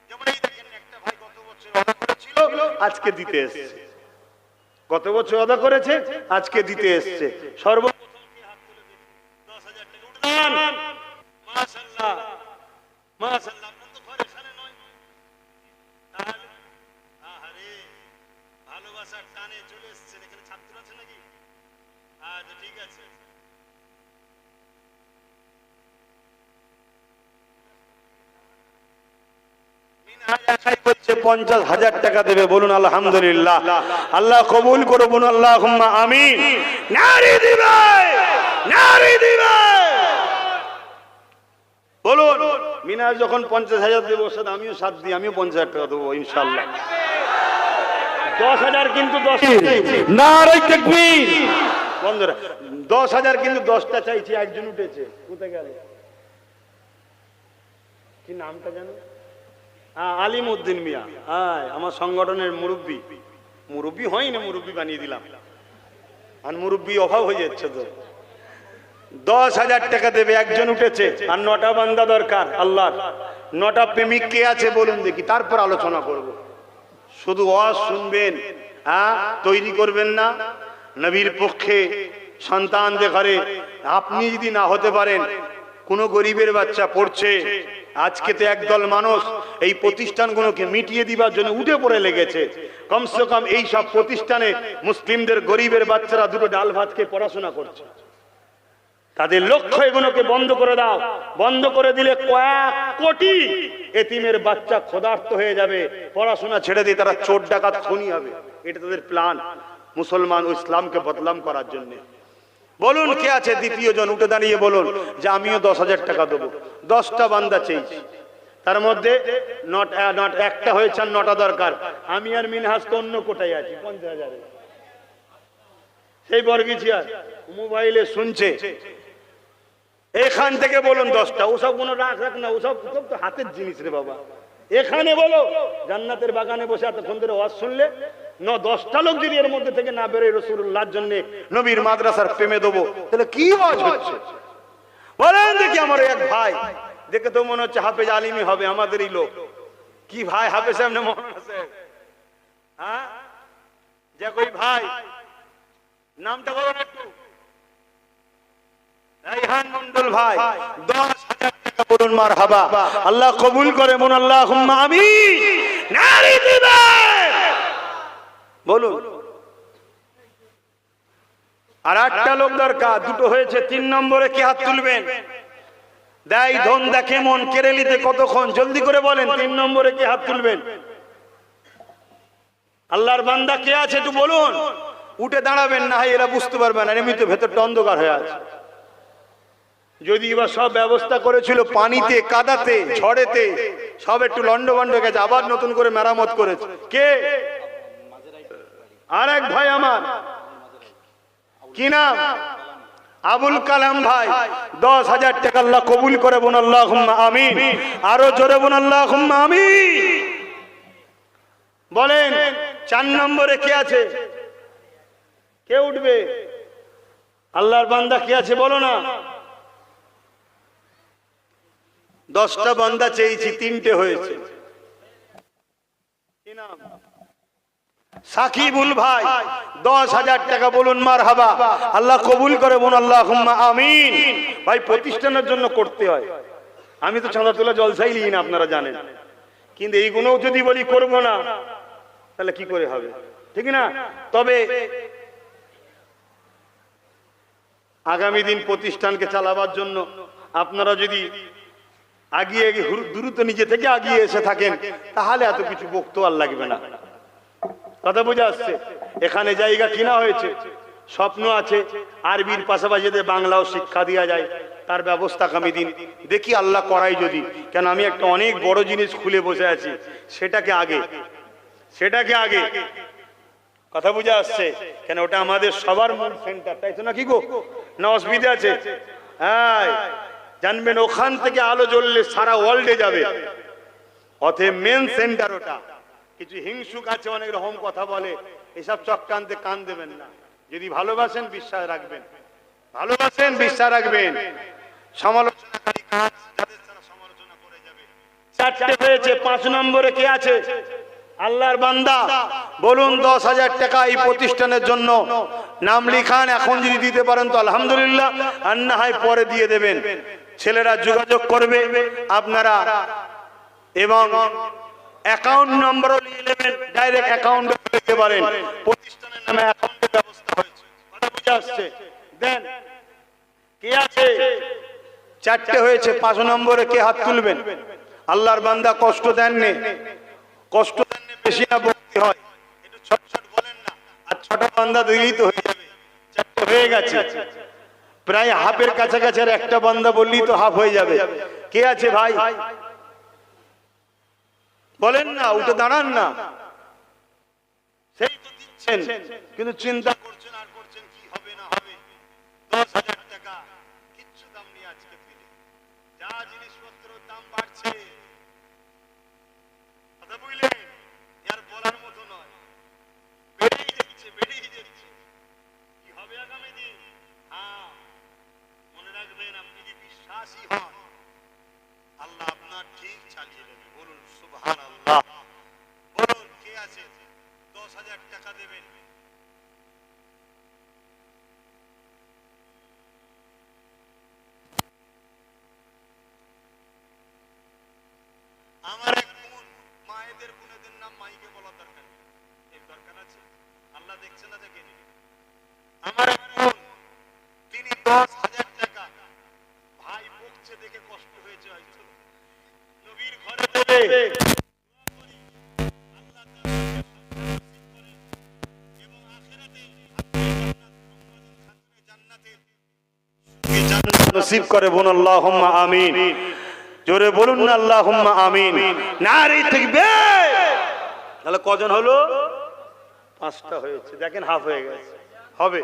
যেমন এই দেখেন একটা ভাই গত বছর ওয়াদা করেছিল, আজকে দিতে এসেছে। গত বছর ওয়াদা করেছে, আজকে দিতে এসেছে। সর্বপ্রথম কে হাত তুলে দিন? 10,000 টাকা উঠান। মাশাআল্লাহ, মাশাআল্লাহ। আপনার তো ঘরে সানে নয়, তাহলে আহারে ভালোবাসার টানে চলে এসেছেন। এখানে ছাত্র আছে নাকি? আচ্ছা ঠিক আছে। বলছে 50,000 টাকা দেবে, বলুন আলহামদুলিল্লাহ। আল্লাহ কবুল করো, বলুন আল্লাহুম্মা আমিন। নারী দিবে, নারী দিবে, বলুন। মিনাজ যখন 50,000 দেবো, সাথে আমিও সাথ দিই, আমিও 50,000 টাকা দেবো ইনশাআল্লাহ। 10,000 কিন্তু 10, নারে তাকবীর। বন্ধুরা 10,000 কিন্তু 10টা চাইছি, একজন উঠেছে, কোথায় গেল? কি নামটা জানো? আলিম উদ্দিন মিয়া, আমার সংগঠনের মুরব্বী। মুরব্বী হয়নি, মুরব্বী বানিয়ে দিলাম, আর মুরব্বী অভাব হয়ে যাচ্ছে তো। 10,000 টাকা দেবে, একজন উঠেছে। আর 9টা বান্দা দরকার আল্লাহর। 9টা প্রেমিক কে আছে বলুন দেখি, তারপর আলোচনা করব। শুধু ওয়াজ শুনবেন, তৈরি করবেন না। নবীর পক্ষে সন্তানদের ঘরে আপনি যদি না হতে পারেন, কোন গরিবের বাচ্চা পড়ছে, আজকে তো একদল মানুষ এই প্রতিষ্ঠানগুলোকে মিটিয়ে দিবার জন্য উঠে পড়ে লেগেছে। কমসে কম এই সব প্রতিষ্ঠানে মুসলিমদের গরিবের বাচ্চারা দুটো ডাল ভাত খেয়ে পড়াশোনা করছে। তাদের লক্ষ্য এগুলোকে বন্ধ করে দাও। বন্ধ করে দিলে কয়েক কোটি এতিমের বাচ্চা ক্ষুধার্ত হয়ে যাবে, পড়াশোনা ছেড়ে দিয়ে তারা চোর ডাকাত খুনি হবে। এটা তাদের প্ল্যান, মুসলমান ও ইসলামকে বদনাম করার জন্য। বলুন কে আছে দ্বিতীয় জন, উঠে দাঁড়িয়ে বলুন যে আমিও 10,000 টাকা দেবো। 10টা বান্দা চেয়েছি, তার মধ্যে একটা হয়েছে, আর 9টা দরকার। আমি আর মিনহাজ তো অন্য কোটায় আছি 50,000। সেই বর্গিছিয়ার মোবাইলে শুনছে, এখান থেকে বলুন 10টা। ওসব কোনো রাখ না, ওসব তো হাতের জিনিস রে বাবা। এখানে বলো, জান্নাতের বাগানে বসে এতক্ষণ ধরে ওয়াজ শুনলে 10টা লোক যদি এর মধ্যে থেকে না বেরোয় রাসূলুল্লাহর জন্য, নবীর মাদ্রাসার প্রেমে দেবো, তাহলে কি ওয়াজ হচ্ছে বলেন দেখি। আমার এক ভাই দেখে তো মনে হচ্ছে হাফেজ আলিমই হবে, আমাদেরই লোক। কি ভাই হাফেজ সাহেব না মনে আছে? হ্যাঁ, যে কই ভাই নামটা বলুন একটু। রাইহান মন্ডল ভাই, 10,000 টাকা বলুন মারহাবা। আল্লাহ কবুল করে, বলুন আল্লাহুম্মা আমিন। নারী দিবে, বলুন। আর 8টা লোক দরকার, 2টো হয়েছে। 3 নম্বরে কি হাত তুলবেন? দেয় ধন দেখে মন, কেড়ে নিতে কতক্ষণ, জলদি করে বলেন। 3 নম্বরে কি হাত তুলবেন? আল্লাহর বান্দা কে আছে একটু বলুন। উঠে দাঁড়াবেন, না হয় এরা বুঝতে পারবে না, এমনি তো ভেতরটা অন্ধকার হয়ে আছে। যদি এবার সব ব্যবস্থা করেছিল পানিতে, কাদাতে, ঝড়েতে, সব একটু লন্ডভন্ড গেছে, আবার নতুন করে মেরামত করেছে কে? আর এক ভাই আমার, কি নাম? আবুল কালাম ভাই। 10,000 টাকা আল্লাহ কবুল করে বোন, আল্লাহুম্মা আমিন। আরো জোরে বোন, আল্লাহুম্মা আমিন। বলেন 4 নম্বরে কে আছে? কে উঠবে? আল্লাহর বান্দা কে আছে বলো না। 10টা বান্দা চেয়েছি, 3টে হয়েছে। কি নাম? সাকিবুল ভাই। 10,000 টাকা বলুন মারহাবা। আল্লাহ কবুল করে বোন, আল্লাহুম্মা আমিন। ভাই প্রতিষ্ঠানের জন্য করতে হয়। আমি তো চাঁদা তোলা জলসাই লিই না, আপনারা জানেন, কিন্তু এইগুলোও যদি বলি করবো না তাহলে কি করে হবে, ঠিক না? তবে আগামী দিন প্রতিষ্ঠানকে চালাবার জন্য আপনারা যদি আগিয়ে দ্রুত নিজে থেকে আগিয়ে এসে থাকেন, তাহলে এত কিছু বক্তব্য আর লাগবে না। কথা বুঝে আসছে? এখানে জায়গা কিনা হয়েছে, স্বপ্ন আছে আরবির পাশাপাশি যদি বাংলাও শিক্ষা দেওয়া যায়, তার ব্যবস্থা আগামী দিন দেখি আল্লাহ করাই যদি। কেন আমি একটা অনেক বড় জিনিস খুলে বসে আছি, সেটাকে আগে কথা বুঝে আসছে? কেন ওটা আমাদের সবার মূল সেন্টার, তাই তো নাকি গো? না অসুবিধা আছে? হ্যাঁ, জানবেন ওখান থেকে আলো জ্বললে সারা ওয়ার্ল্ডে যাবে। অতএব মেন সেন্টার ওটা। কিছু হিংসুক আছে, অনেক রকম কথা বলে, এসব চক্রান্তে কান দেবেন না। যদি ভালোবাসেন বিশ্বাস রাখবেন, সমালোচনাকারী কাজ যাদের তারা সমালোচনা করে যাবে। 4টে হয়েছে। 5 নম্বরে কে আছে? আল্লাহর বান্দা বলুন 10,000 টাকা এই প্রতিষ্ঠানের জন্য নাম লিখান। এখন যদি দিতে পারেন তো আলহামদুলিল্লাহ, আর না হয় পরে দিয়ে দেবেন। ছেলেরা যোগাযোগ করবে আপনারা, এবং অ্যাকাউন্ট নম্বরও নিয়ে নেবেন, ডাইরেক্ট অ্যাকাউন্টে দিতে পারেন। প্রতিষ্ঠানের নামে অ্যাকাউন্টের ব্যবস্থা হয়েছে। কথা বুঝে আসছে? দেন কে আছে? 4টে হয়েছে। 5 নম্বরে কে হাত তুলবেন? আল্লাহর বান্দা কষ্ট দেননি, বেশি না বলতে হয়, একটু ছোট ছোট বলেন না। আর 6টা বান্দা দিলেই তো হয়ে যাবে। 4টে হয়ে গেছে, প্রায় হাফের কাছাকাছি। আর একটা বান্দা বললেই তো হাফ হয়ে যাবে। কে আছে ভাই? বলেন না, উঠে দাঁড়ান না। সেই তো দিচ্ছেন, কিন্তু চিন্তা করছেন আর করছেন কি হবে না হবে। 10,000 টাকা কিচ্ছু দাম নেই আজকে দিনে, যা জিনিসপত্রের দাম বাড়ছে। কথা বুঝলেন? আর বলার মতো নয়, বেড়েই যাচ্ছে। কি হবে আগামী দিন? হ্যাঁ, মনে রাখবেন, আপনি যদি বিশ্বাসী হন, আল্লাহ আপনার ঠিক চালিয়ে দেবে। বলুন সুবহানাল্লাহ। বলুন কে আছে 10,000 টাকা দেবেন? আমার এক বোন, মায়েদের বোনেদের নাম মাইকে বলার দরকার নেই, এর দরকার আছে? আল্লাহ দেখছে না, দেখেনি? আমার এক বোন, তিনি 10,000 টাকা, ভাই বকছে দেখে কষ্ট হয়েছে হয়তো, নবীর ঘরে দেবে। নসিব করে বোন, আল্লাহুম্মা আমিন। জোরে বলুন না আল্লাহুম্মা আমিন। নারে তাকবীর। তাহলে কজন হলো? 5টা হয়েছে। দেখেন হাফ হয়ে গেছে, হবে।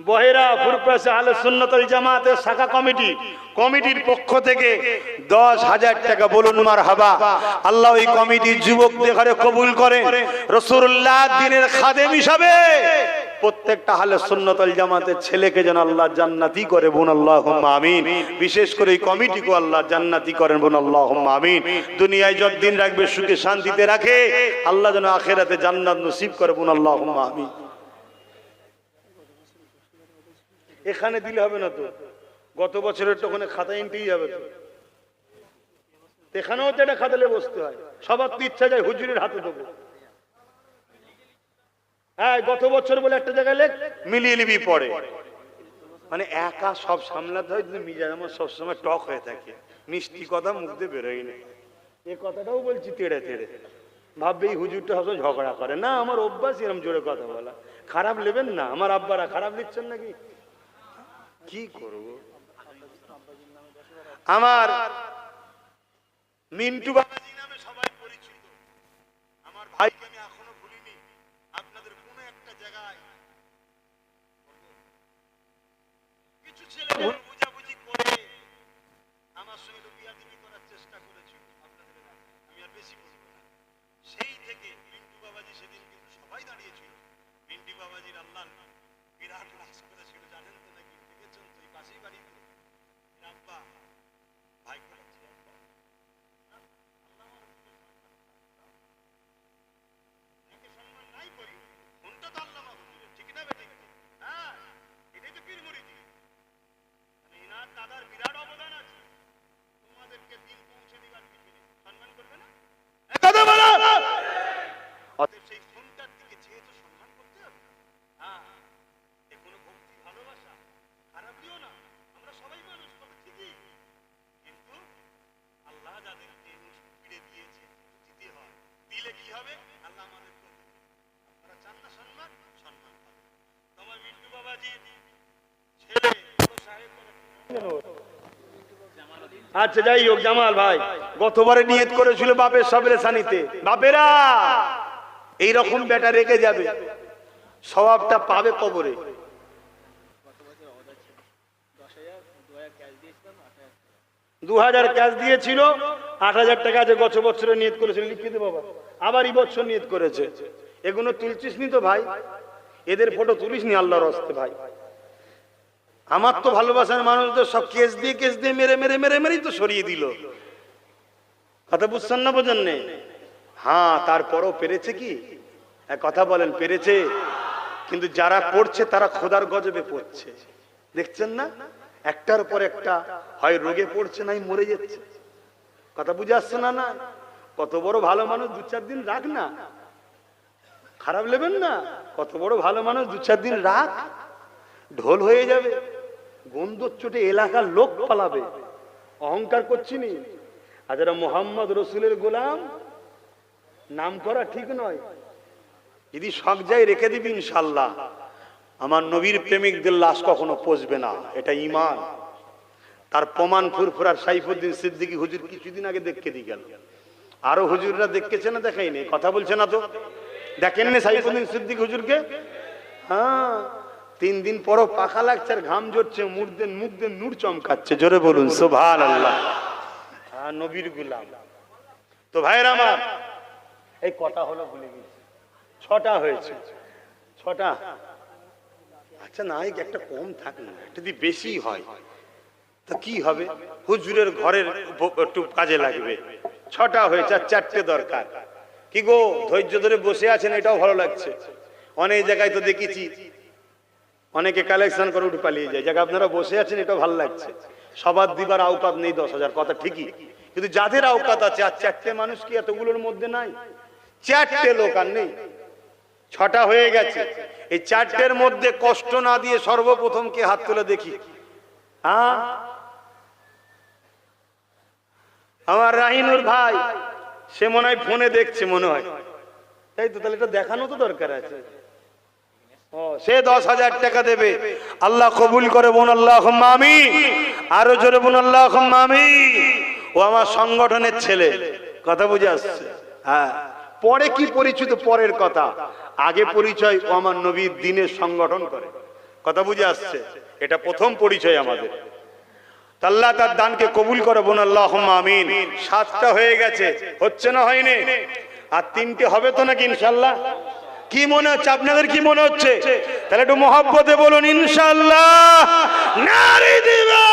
বহেরা ফুরফাস আহলে সুন্নাত ওয়াল জামাতের শাখা কমিটির পক্ষ থেকে 10,000 টাকা বলুন মারহাবা। আল্লাহ ওই কমিটির যুবকদের ঘরে কবুল করেন। রাসূলুল্লাহ দ্বীনের খাদেম হিসাবে প্রত্যেকটা আহলে সুন্নাত ওয়াল জামাতের ছেলেকে যেন আল্লাহ জান্নাতি করে বোন, আল্লাহুম্মা আমিন। বিশেষ করে এই কমিটিকে আল্লাহ জান্নাতি করেন বোন, আল্লাহুম্মা আমিন। দুনিয়ায় যতদিন রাখবে সুখে শান্তিতে রাখে, আল্লাহ যেন আখিরাতে জান্নাত নসিব করে বোন, আল্লাহুম্মা আমিন। এখানে দিলে হবে না তো, গত বছরের তো ওখানে খাতা এনতেই যাবে তো, এখানেও তো এটা খাতালে বসতে হয়। সবার তো ইচ্ছা যায় হুজুরের হাতে দেবো। হ্যাঁ, গত বছর বলে একটা জায়গায় লেখ, মিলিয়ে নিবি পরে। মানে একা সব সামলাতে হয়, কিন্তু মিজাজ আমার সবসময় টক হয়ে থাকে, মিষ্টি কথা মুখ দিয়ে বেরোয় না। এ কথাটাও বলছি তেড়ে তেড়ে, ভাববে এই হুজুরটা সব ঝগড়া করে না। আমার অভ্যাস এরম জোরে কথা বলা। খারাপ নেবেন না, আমার আব্বারা খারাপ নিচ্ছেন নাকি? কি করব? আমার মিন্টু বাবাজি নামে সবাই পরিচিত। আমার ভাইকে আমি এখনো ভুলিনি। আপনাদের কোন একটা জায়গায় কিছু ছেলে ভুল বুঝাবুঝি করে আমার সঙ্গে বিয়াদবি করার চেষ্টা করেছিল আপনাদের এলাকায়। আমি আর বেশি বলবো না। সেই থেকে মিন্টু বাবাজি সেদিন কিন্তু সবাই দাঁড়িয়েছিল। মিন্টু বাবাজির আল্লাহ বিরাট রাজ করেছিল, জানেন তো নাকি? দেখেছেন তো, এই পাশেই বাড়িতে আব্বা ভাই করেছে। সম্মান নাই করি, ফোনটা তো আল্লাহ হুজুরের, ঠিক না বেঠিক? হ্যাঁ, এটাই তো পীর মুরিদি। এনার দাদার বিরাট অবদান আছে তোমাদেরকে দিন পৌঁছে দিবার পিছনে। সম্মান করবে না? কথা বলো। অতএব সেই ফোনটার দিকে যেহেতু সম্মান করতে হবে। হ্যাঁ, এ কোনো ভক্তি ভালোবাসা খারাপ দিও না। আমরা সবাই মানুষ, কথা ঠিকই, কিন্তু আল্লাহ যাদেরকে ফিরে দিয়েছে দিতে হয়। দিলে কি হবে? আল্লাহ আমাদের করবে। আপনারা চান না সম্মান? সম্মান পাবে। তোমার মিন্টু বাবাজি ছেলে সাহেব। আচ্ছা যাই হোক, জামাল ভাই গতবারে নিয়ত করেছিল বাপের সবের সানিতে। বাপেরা এইরকম বেটা রেখে যাবে, স্বভাবটা পাবে কবরে। 2000 ক্যাশ দিয়েছিল, 8000 টাকা আছে। গত বছরে নিয়ত করেছিল, লিখিত বাবা আবার এই বছর নিয়ত করেছে। এগুলো তুলছিস নি তো ভাই? এদের ফটো তুলিস নি আল্লাহর হস্তে ভাই। আমার তো ভালোবাসার মানুষ তো সব কেস দিয়ে মেরে মেরে মেরে মেরেই তো সরিয়ে দিল। কথা বুঝছেন না? বোঝেন নেই? হ্যাঁ, তারপরও পেরেছে কি? এক কথা বলেন, পেরেছে? কিন্তু যারা পড়ছে তারা খোদার গজবে পড়ছে, দেখছেন না? একটার পর একটা হয় রোগে পড়ছে, নাই মরে যাচ্ছে। কথা বুঝে আসছে না? না, কত বড় ভালো মানুষ 2-4 দিন রাখ না, খারাপ নেবেন না। কত বড় ভালো মানুষ 2-4 দিন রাখ, ঢোল হয়ে যাবে, গন্ধর চোটে এলাকার লোক পালাবে। অহংকার করছিনি। আর যারা মোহাম্মদ রসুলের গোলাম, নাম করা ঠিক নয়। যদি শখ যায় রেখে দিবি, ইনশাল্লাহ আমার নবীর প্রেমিকদের লাশ কখনো পচবে না, এটা ঈমান। তার প্রমাণ ফুরফুরার সাইফুদ্দিন সিদ্দিকী হুজুর কিছুদিন আগে দেখে দিয়ে গেল। আরো হুজুররা দেখেছে না? দেখাইনি, কথা বলছে না তো? দেখেননি সাইফুদ্দিন সিদ্দিকী হুজুরকে? হ্যাঁ, 3 দিন পরও পাখা লাগছে আর ঘাম ঝরছে, মুখ দিয়ে নূর চমকাচ্ছে। জোরে বলুন সুবহানাল্লাহ। হ্যাঁ, নবীর গোলাম। তো ভাইরা আমার, এই কটা হলো ভুলে গেছি, 6টা হয়েছে। 6টা। আচ্ছা না, একটা কম থাকে না, এটা যদি বেশি হয় তা কি হবে? হুজুরের ঘরের একটু কাজে লাগবে। 6টা হয়েছে, আর 4টে দরকার। কি গো, ধৈর্য ধরে বসে আছেন, এটাও ভালো লাগছে। অনেক জায়গায় তো দেখেছি অনেকে কালেকশন করে উঠে পালিয়ে যায়। জায়গা আপনারা বসে আছেন, এটাও ভালো লাগছে। সবার দিবার আওকাত নেই 10,000, কথা ঠিকই, কিন্তু যাদের আওকাত আছে, আর 4টে মানুষ কি এতগুলোর মধ্যে নাই? 4টে লোক আর নেই, 6টা হয়ে গেছে। এই 4টের মধ্যে কষ্ট না দিয়ে সর্বপ্রথম কে হাত তুলে দেখি? হ্যাঁ, আমার রাহিনুর ভাই, সে মনে হয় ফোনে দেখছে মনে হয়, তাই তো? তাহলে এটা দেখানো তো দরকার আছে। সে 10,000 টাকা দেবে। আল্লাহ কবুল করে, বোন আল্লাহুম্মা আমিন। আরো জোরে বোন আল্লাহুম্মা আমিন। ও আমার সংগঠনের ছেলে, কথা বুঝে আসছে? হ্যাঁ, পরে কি পরিচিত পরের কথা, আগে পরিচয় ও আমার নবীর দ্বীনের সংগঠন করে। কথা বুঝে আসছে? এটা প্রথম পরিচয় আমাদের। আল্লাহ তার দানকে কবুল করে, বোন আল্লাহুম্মা আমিন। 7টা হয়ে গেছে, হচ্ছে না হয়নি? আর 3টে হবে তো নাকি ইনশাআল্লাহ? কি মনে হচ্ছে আপনাদের? কি মনে হচ্ছে? তাহলে একটু মহব্বতে বলুন ইনশাআল্লাহ। নারী দিবে।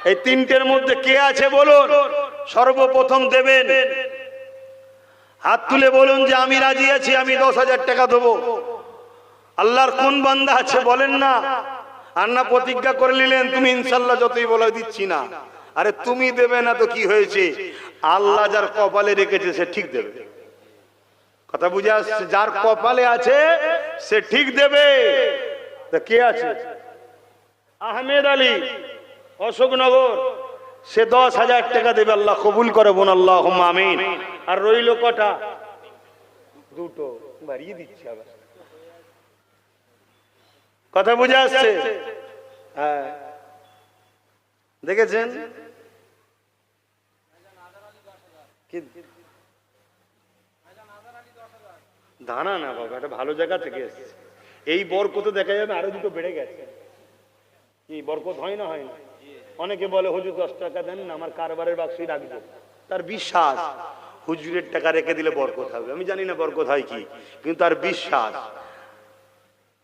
এই 3টের মধ্যে কে আছে বলুন? সর্বপ্রথম দেবেন, হাত তুলে বলুন যে আমি রাজি আছি, আমি 10,000 টাকা দেবো। আল্লাহর কোন বান্দা আছে বলেন না? আর না প্রতিজ্ঞা করে নিলেন তুমি ইনশাআল্লাহ যতই বলে দিচ্ছি না। আরে তুমি দেবে না তো কি হয়েছে? আল্লাহ যার কপালে রেখেছে সে ঠিক দেবে। কথা বুঝে আসছে? যার কপালে আছে সে ঠিক দেবে। তা কে আছে? আহমেদ আলী, অশোকনগর। সে 10,000 টাকা দেবে, আল্লাহ কবুল করে বোন, আল্লাহুম্মা আমিন। আর রইল কটা? দুটো, বাড়িয়ে দিচ্ছি আবার। কথা বুঝে আসছে? হ্যাঁ, দেখেছেন কি দানা না বাবা, এটা ভালো জায়গা থেকে এসেছে। এই বরকত দেখা যাবে আরো দুটো বেড়ে গেছে। কি বরকত হয় না? হয় না? অনেকে বলে হুজুর 10 টাকা দেন না, আমার কারবারের বাক্সই রাখবো। তার বিশ্বাস হুজুরের টাকা রেখে দিলে বরকত হবে। আমি জানি না বরকত হয় কি, কিন্তু তার বিশ্বাস।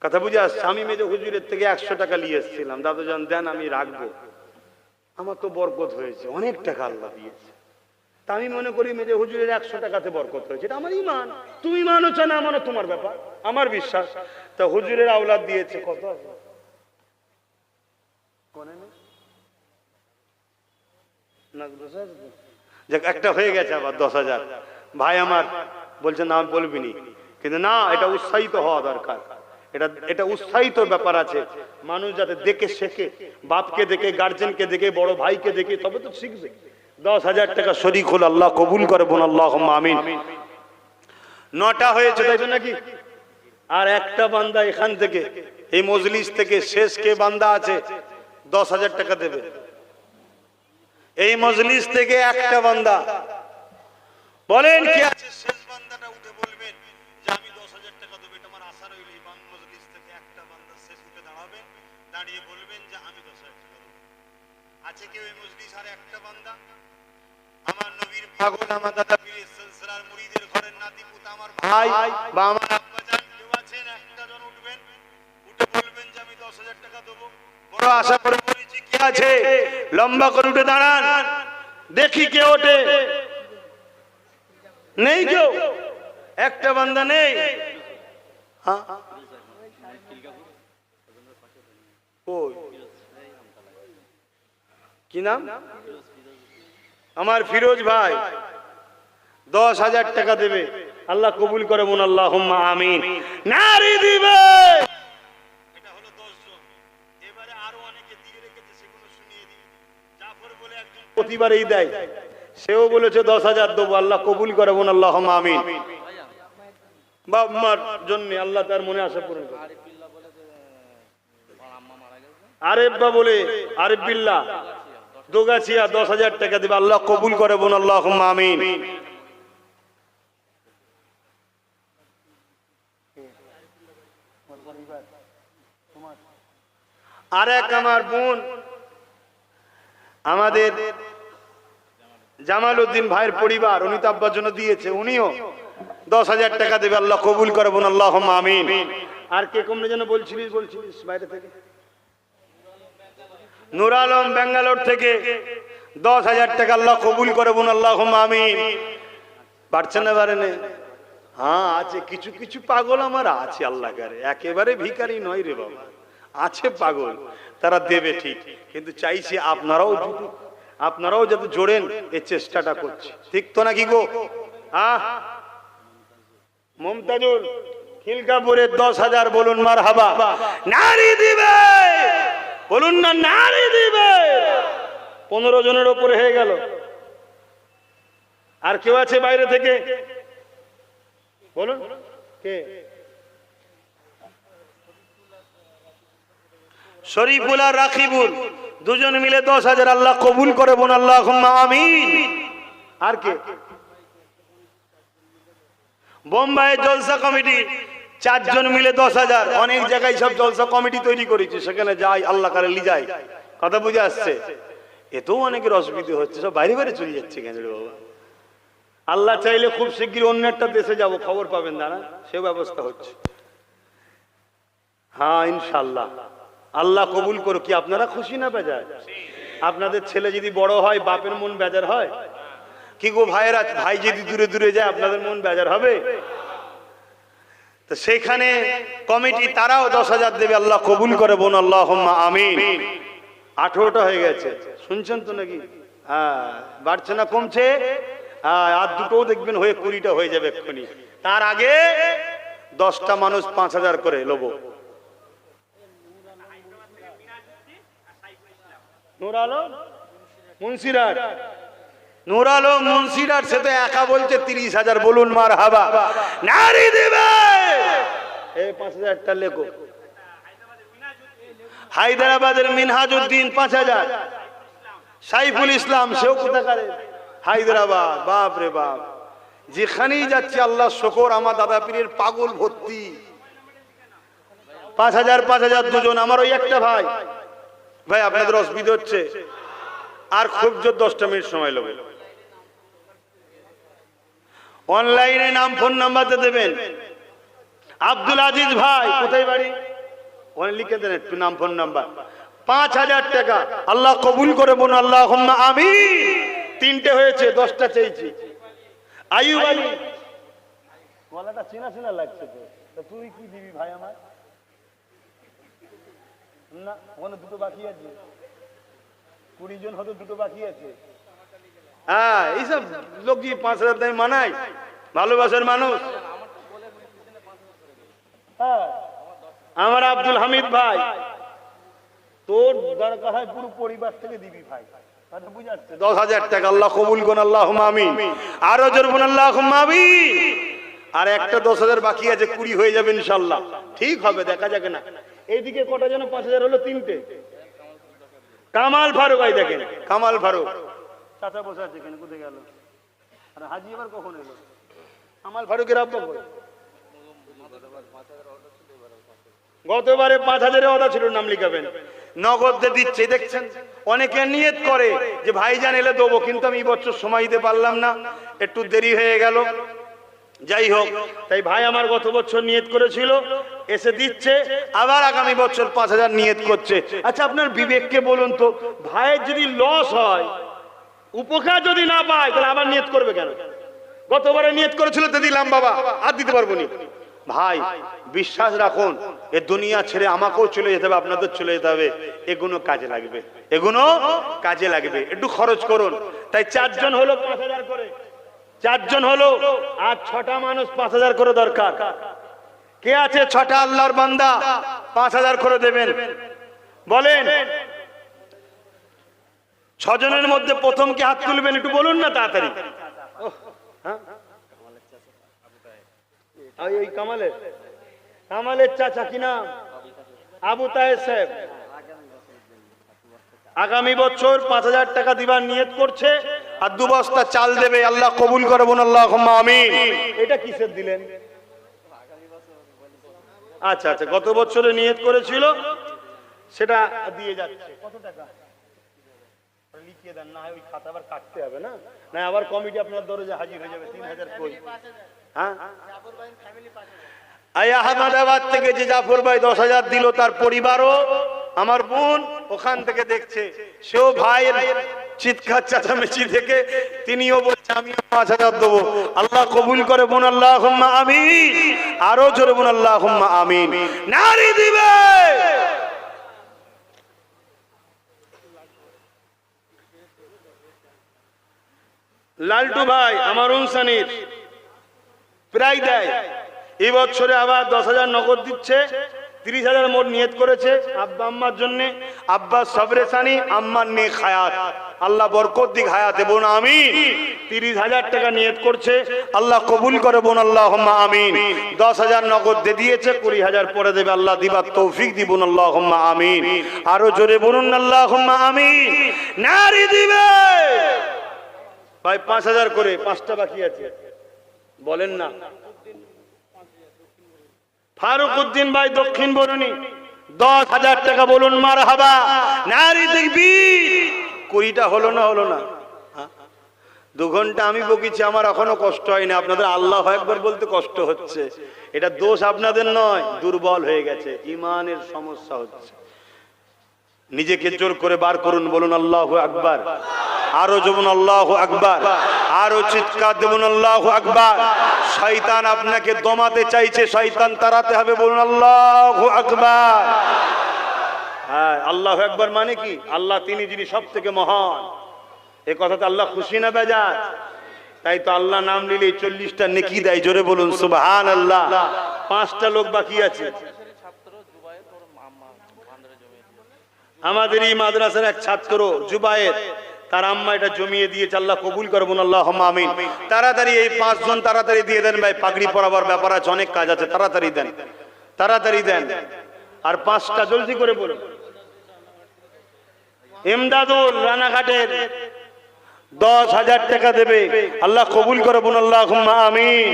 কথা বুঝে আসছে? আমি মেজে হুজুরের থেকে 100 টাকা নিয়ে এসেছিলাম, দাদু জান দেন, আমি রাখবো, আমার তো বরকত হয়েছে, অনেক টাকা আল্লাহ দিয়েছে। তা আমি মনে করি মেজে হুজুরের 100 টাকাতে বরকত হয়েছে, এটা আমার ইমান। তুমি মানো চা না মানো তোমার ব্যাপার, আমার বিশ্বাস। তা হুজুরের আওলাদ দিয়েছে কত? একটা হয়ে গেছে আবার 10,000। ভাই আমার বলছে না বলবিনি, কিন্তু না, এটা উৎসাহিত হওয়া দরকার। এটা উৎসাহিত ব্যাপার আছে। মানুষ যাতে দেখে শেখে, বাপকে দেখে, গার্জেনকে দেখে, বড় ভাইকে দেখে, তবে তো শিখবে। 10,000 টাকা শরীক হল, আল্লাহ কবুল করে বোন, আল্লাহুম্মা আমিন। 9টা হয়েছে, তাই তো নাকি? আর একটা বান্দা এখান থেকে, এই মজলিস থেকে শেষ কে বান্দা আছে 10,000 টাকা দেবে? এই মজলিস থেকে একটা বান্দা বলেন কি আছে? শেষ বান্দাটা উঠে বলবেন যে আমি 10,000 টাকা দেব। এটা আমার আশা রইল, এই মজলিস থেকে একটা বান্দা শেষ উঠে দাঁড়াবেন, দাঁড়িয়ে বলবেন যে আমি 10,000 টাকা দেব। আছে কেউ এই মজলিস আর একটা বান্দা? আমার নবীর পাগল, আমার দাদা পীরের সিলসিলার মুরিদের ঘরের নাতি পুত, আমার ভাই বা আমার আব্বা জান কেউ আছেন? একটা জন উঠবেন, উঠে বলবেন যে আমি 10,000 টাকা দেব। বড় আশা করে বলেছি, কি আছে? লম্বা করে উঠে দাঁড়ান, দেখি কে ওঠে। নেই কেউ? একটা বান্দা নেই? কি নাম? আমার ফিরোজ ভাই 10,000 টাকা দেবে, আল্লাহ কবুল করে বোন, আল্লাহুম্মা আমিন। নারী দিবে। এটা হলো 10 জন। এবারে আরো অনেকে দিয়ে রেখেছে, সেগুলো শুনিয়ে দিই। জাফর বলে একজন প্রতিবারেই দেয়, সেও বলেছে 10,000 দেবো, আল্লাহ কবুল করে বোন, আল্লাহুম্মা আমিন। বাপ মার জন্য আল্লাহ তার মনে আশা পূরণ করে। আরেব্বা বলে, আরেফ বিল্লাহ দোগাছিয়া 10,000 টাকা দেবে, আল্লাহ কবুল করে বোন, আল্লাহুম্মা আমিন। আর এক আমার বোন, আমাদের জামাল উদ্দিন ভাইয়ের পরিবার, উনি তো আব্বার জন্য দিয়েছে, উনিও 10,000 টাকা দেবে, আল্লাহ কবুল করে বোন, আল্লাহুম্মা আমিন। আর কে কমনে যেন বলছিলিস বাইরে থেকে? নূর আলম ব্যাঙ্গালোর থেকে 10,000 টাকা, আল্লাহ কবুল করে বোন, আল্লাহুম্মা আমিন। পারছে না বারে নেই? হ্যাঁ আছে, কিছু কিছু পাগল আমার আছে, আল্লাহ করে, একেবারে ভিখারি নয় রে বাবা, আছে পাগল, তারা দেবে ঠিক, কিন্তু চাইছি আপনারাও যাতে জোড়েন, এই চেষ্টাটা করছি, ঠিক তো নাকি গো? মমতাজুল খিলকাপুরের 10,000 বলুন মারহাবা। নারী দিবে বলুন না, নারী দিবে। 15 জনের উপরে হয়ে গেল। আর কেউ আছে বাইরে থেকে? বলুন কে? শরীফুল আর রাকিবুল দুজন মিলে 10,000, আল্লাহ কবুল করে বোন, আল্লাহুম্মা আমিন। আর কে? বোম্বাই জলসা কমিটি 4 জন মিলে 10,000। অনেক জায়গায় সব জলসা কমিটি তৈরি করেছে, সেখানে যাই, আল্লাহ কারে লি যায়। কথা বুঝে আসছে? এতেও অনেকের অসুবিধা হচ্ছে, সব বাইরে বাইরে চলে যাচ্ছে কেন রে বাবা? আল্লাহ চাইলে খুব শিগগির অন্য একটা দেশে যাব, খবর পাবেন দাঁড়া, সে ব্যবস্থা হচ্ছে। হ্যাঁ ইনশাআল্লাহ, আল্লাহ কবুল করুক। কি আপনারা খুশি না বেজার? আপনাদের ছেলে যদি বড় হয়, বাপের মন বেজার হয় কি গো ভাইয়েরা? ভাই যদি দূরে দূরে যায়, আপনাদের মন বেজার হবে? তো সেখানে কমিটি তারাও 10,000 দেবে, আল্লাহ কবুল করে বোন, আল্লাহুম্মা আমিন। 18টা হয়ে গেছে, শুনছেন তো নাকি? হ্যাঁ, বাড়ছে না কমছে? আর দুটোও দেখবেন হয়ে 20টা হয়ে যাবে এক্ষুনি। তার আগে 10টা মানুষ 5,000 করে লোব। নূর আলম মুন্সিরাট নূর আলম মুন্সিরাট, সে তো একা বলছে 30,000, বলুন মার হাবা। নারী দিবে এই 5,000টা লেখো। হায়দ্রাবাদের মিনহাজউদ্দিন 5,000। সাইফুল ইসলাম, সেও কোথাকার, হায়দ্রাবাদ। বাপ রে বাপ, যেখানেই যাচ্ছে আল্লাহ শকর, আমার দাদা পীরের পাগল ভর্তি। 5,000 5,000 দুজন। আমার ওই একটা ভাই, ভাই আপনাদের অসুবিধা হচ্ছে, আর খুব জোর 10টা মিনিট সময় লাগবে। অনলাইনে নাম ফোন নাম্বারতে দেবেন। আব্দুল আজিজ ভাই, কোথায় বাড়ি, ওখানে লিখে দেন একটু নাম ফোন নাম্বার। 5,000 টাকা আল্লাহ কবুল করে বোন, আল্লাহুম্মা আমিন। 3টে হয়েছে, 10টা চেয়েছি। আইয়ুব আলী, গলাটা চেনা চেনা লাগছে তো, তা তুই কি দিবি ভাই আমার? না, ওখানে 2টো বাকি আছে, 20 জন হয়তো 2টো বাকি আছে। হ্যাঁ, এইসব লোক কি 5,000 দামে মানায়? ভালোবাসার মানুষ। হ্যাঁ, আমার আব্দুল হামিদ ভাই, তোর দরকার হয় পুরো পরিবার থেকে দিবি ভাই, কথা বুঝাচ্ছে। 10,000 টাকা আল্লাহ কবুল করুন, আল্লাহুম্মা আমিন। আরো জোর বলুন আল্লাহুম্মা আমিন। আর একটা 10,000 বাকি আছে, 20 হয়ে যাবে ইনশাআল্লাহ। ঠিক হবে, দেখা যাক না। এইদিকে কটা যেন 5,000 হলো? 3টে। কামাল ফারুক, ভাই দেখেন, কামাল ফারুক চাচা বসে আছে এখানে, কোথায় গেল? আর হাজি এবার কখন এলো? কামাল ফারুকের আব্বা কই? গতবারে 5,000 অর্ডার ছিল, নাম লিখাবেন। নগদ দিচ্ছে, দেখছেন। অনেকে নিয়ত করে যে ভাইজান এলে দেবো, কিন্তু আমি এই বছর সময় দিতে পারলাম না, একটু দেরি হয়ে গেল। যাই হোক, তাই ভাই আমার গত বছর নিয়ত করেছিল, এসে দিচ্ছে। আবার আগামী বছর 5,000 নিয়ত করছে। আচ্ছা, আপনার বিবেককে বলুন তো, ভাইয়ের যদি লস হয়, উপকার যদি না পায়, তাহলে আবার নিয়ত করবে কেন? গতবারে নিয়ত করেছিল তো দিলাম বাবা, আর দিতে পারবো না। ভাই বিশ্বাস রাখুন, এ দুনিয়া ছেড়ে আমাকেও চলে যেতে হবে, আপনাদের চলে যেতে হবে, এগুলো কাজে লাগবে, এগুলো কাজে লাগবে। একটু খরচ করুন। তাই 4 জন হলো 5,000 করে, 4 জন হলো, আর 6টা মানুষ 5,000 করে দরকার। কে আছে 6টা আল্লাহর বান্দা 5,000 করে দেবেন? বলেন। 6 জনের মধ্যে প্রথম কি হাত তুলবেন, একটু বলুন না তাড়াতাড়ি। ওই কামালের চাচা, কি নাম? আবু তাহের সাহেব। আগামী বছর 5,000 টাকা দিবার নিয়ত করছে, আর 2 বস্তা চাল দেবে। আল্লাহ কবুল করে বোন, আল্লাহুম্মা আমিন। এটা কিসের দিলেন? আচ্ছা আচ্ছা, গত বছরে নিয়ত করেছিল, সেটা দিয়ে যাচ্ছে। কত টাকা লিখিয়ে দেন, না হয় ওই খাতা আবার কাটতে হবে না, না আবার কমিটি আপনার দরজা হাজির হয়ে যাবে। 3,000 কই? হ্যাঁ, আহমেদাবাদ থেকে যে জাফর ভাই 10,000 দিল, তার পরিবারও, আমার বোন ওখান থেকে দেখছে, সেও ভাইয়ের চিৎকার চেঁচামেচি থেকে তিনিও বলছে আমিও 5,000 দেবো। আল্লাহ কবুল করে বোন, আল্লাহুম্মা আমিন। আরো জোরে বোন, আল্লাহুম্মা আমিন। নারী দিবে। লালটু ভাই আমার উনসানির প্রায় দেয়, এই বছরে আবার 10,000 নগদ দিচ্ছে। 30,000 মোট নিয়ত করেছে আব্বা আম্মার জন্য। আব্বা সবরে সানি, আম্মার নেক হায়াত, আল্লাহ বরকত দিক হায়াতে বোন, আমিন। 30,000 টাকা নিয়ত করছে, আল্লাহ কবুল করে বোন, আল্লাহুম্মা আমিন। 10,000 নগদ দিয়ে দিয়েছে, 20,000 পরে দেবে। আল্লাহ দিবার তৌফিক দিবুন, আল্লাহুম্মা আমিন। আরো জোরে বলুন আল্লাহুম্মা আমিন। নারী দিবে ভাই 5,000 করে, 5টা বাকি আছে, বলেন না। ফারুক উদ্দিন ভাই দক্ষিণ বরুণী 10,000 টাকা, বলুন মারহাবা। নারী দেখবি 20টা হলো না, হলো না। 2 ঘন্টা আমি বকিছি, আমার এখনো কষ্ট হয়নি, আপনাদের আল্লাহু আকবার বলতে কষ্ট হচ্ছে। এটা দোষ আপনাদের নয়, দুর্বল হয়ে গেছে, ইমানের সমস্যা হচ্ছে। নিজেকে জোর করে বার করুন, বলুন আল্লাহু আকবার। আরো জবুন আল্লাহু আকবার, আরো চিৎকার দেবুন আল্লাহু আকবার। শয়তান আপনাকে দমাতে চাইছে, শয়তান তাড়াতে হবে, বলুন আল্লাহু আকবার। হ্যাঁ, আল্লাহু আকবার মানে কি? আল্লাহ তিনি যিনি সব থেকে মহান। এই কথাতে আল্লাহ খুশি না বেজার? তাই তো আল্লাহ নাম নিলেই 40টা নেকি দেয়। জোরে বলুন সুবহানাল্লাহ। 5টা লোক বাকি আছে। আমাদের এই মাদ্রাসার এক ছাত্র জুবায়ের, তার আম্মা এটা জমিয়ে দিয়েছে, আল্লাহ কবুল করবো আল্লাহ আমিন। তাড়াতাড়ি এই 5 জন তাড়াতাড়ি দিয়ে দেন ভাই, পাগড়ি পরাবার ব্যাপার আছে, অনেক কাজ আছে, তাড়াতাড়ি দেন, তাড়াতাড়ি দেন। আর 5টা জলদি করে বলুন। এমদাদুল রানাঘাটের 10,000 টাকা দেবে, আল্লাহ কবুল করে বোন আল্লাহ আমিন।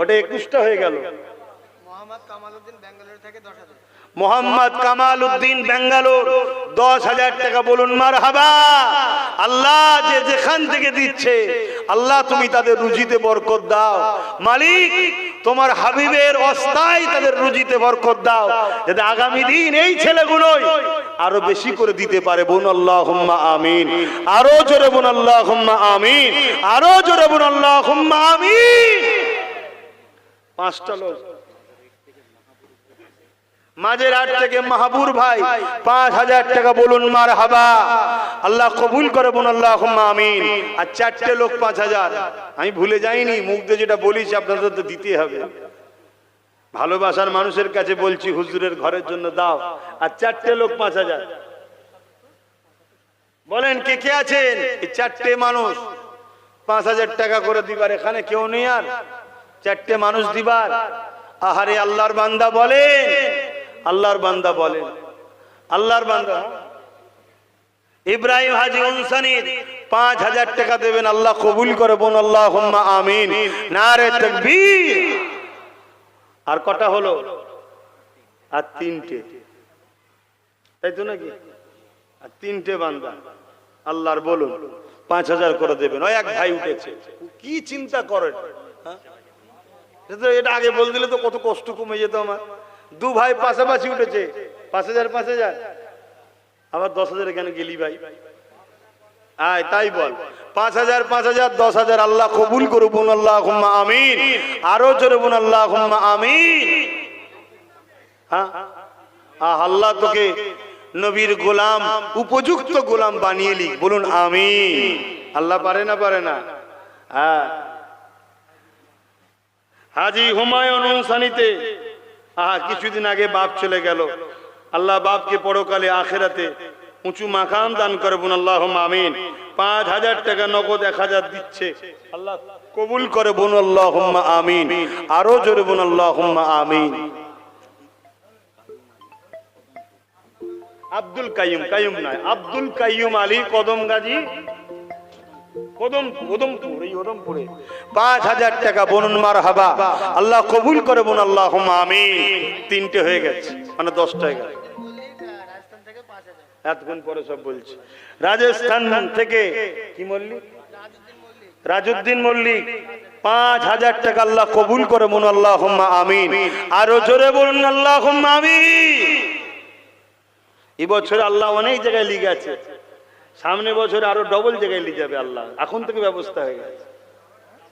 ওটা 21টা হয়ে গেল। মোহাম্মদ কামাল উদ্দিন বেঙ্গালোর 10,000 টাকা, বলুন মারহাবা। আল্লাহ যে যেখান থেকে দিচ্ছে আল্লাহ তুমি তাদের রুজিতে বরকত দাও মালিক, তোমার হাবিবের অস্থায়ী তাদের রুজিতে বরকত দাও, যাতে আগামী দিন এই ছেলেগুলোই আরো বেশি করে দিতে পারে, বোন আল্লাহুম্মা আমিন। আরো জোরে বোন আল্লাহুম্মা আমিন, আরো জোরে বোন আল্লাহুম্মা আমিন। 5টা লোক মাঝেরহাট থেকে মাহবুর ভাই 5,000 টাকা, বলুন মারহাবা। আল্লাহ কবুল করে বোন আল্লাহুম্মা আমিন। আর 4টে লোক 5,000, আমি ভুলে যাইনি, মুখ দিয়ে যেটা বলিস আপনাদের তো দিতে হবে। ভালোবাসার মানুষের কাছে বলছি হুজুরের ঘরের জন্য দাও। আর 4টে লোক 5,000, বলেন কে কে আছেন? এই 4টে মানুষ 5,000 টাকা করে দিবার, এখানে কেউ নেই আর 4টে মানুষ দিবার। আহারে আল্লাহর বান্দা বলেন, আল্লাহর বান্দা বলেন, আল্লাহর বান্দা ইব্রাহিম হাজি উনসানির 5,000 টাকা দেবেন, আল্লাহ কবুল করে বোন আল্লাহুম্মা আমিন। নারে তাকবীর। আর কটা হলো? আর 3টে, তাই তো নাকি? আর 3টে বান্দা আল্লাহর, বলুন 5,000 করে দেবেন। ওই এক ভাই উঠেছে, কি চিন্তা করেন? এটা আগে বল দিলে তো কত কষ্ট কমে যেত আমার। 2 ভাই পাশাপাশি উঠেছে, 5,000 5,000। আবার 10,000 কেন গেলি ভাই? আয় তাই বল, 5,000 5,000 10,000, আল্লাহ কবুল করুন বোন আল্লাহুম্মা আমিন। আরো জোরে বোন আল্লাহুম্মা আমিন। হ্যাঁ, আল্লাহ তোকে নবীর গোলাম, উপযুক্ত গোলাম বানিয়ে লিখ, বলুন আমিন। আল্লাহ পারে না, পারে না? হ্যাঁ। হাজি হুমায়ুন উনসানিতে কিছুদিন আগে বাপ চলে গেল, আল্লাহ বাপকে পরকালে আখেরাতে উঁচু মাকাম দান করে, বোন আল্লাহুম্মা আমিন। 5,000 টাকা নগদ 1,000 দিচ্ছে, আল্লাহ কবুল করে বোন আল্লাহুম্মা আমিন। আরো জোরে বোন আল্লাহুম্মা আমিন। আব্দুল কাইয়ুম, কাইয়ুম নয়, আব্দুল কাইয়ুম আলী কদম গাজী, ওদমপুরে 5,000 টাকা, বলুন মারহাবা। আল্লাহ কবুল করে বোন আল্লাহুম্মা আমিন। 3টে হয়ে গেছে, মানে 10টা হয়ে গেছে। এতক্ষণ পরে সব বলছি। রাজস্থান থেকে কি মল্লিক, রাজউদ্দিন মল্লিক 5,000 টাকা, আল্লাহ কবুল করে বোন আল্লাহুম্মা আমিন। আরো জোরে বলুন আল্লাহুম্মা আমিন। এই বছর আল্লাহ অনেক জায়গায় লিখে আছে, সামনে বছর আরো ডবল জায়গায় লিখে যাবে আল্লাহ, এখন থেকে ব্যবস্থা হয়ে গেছে।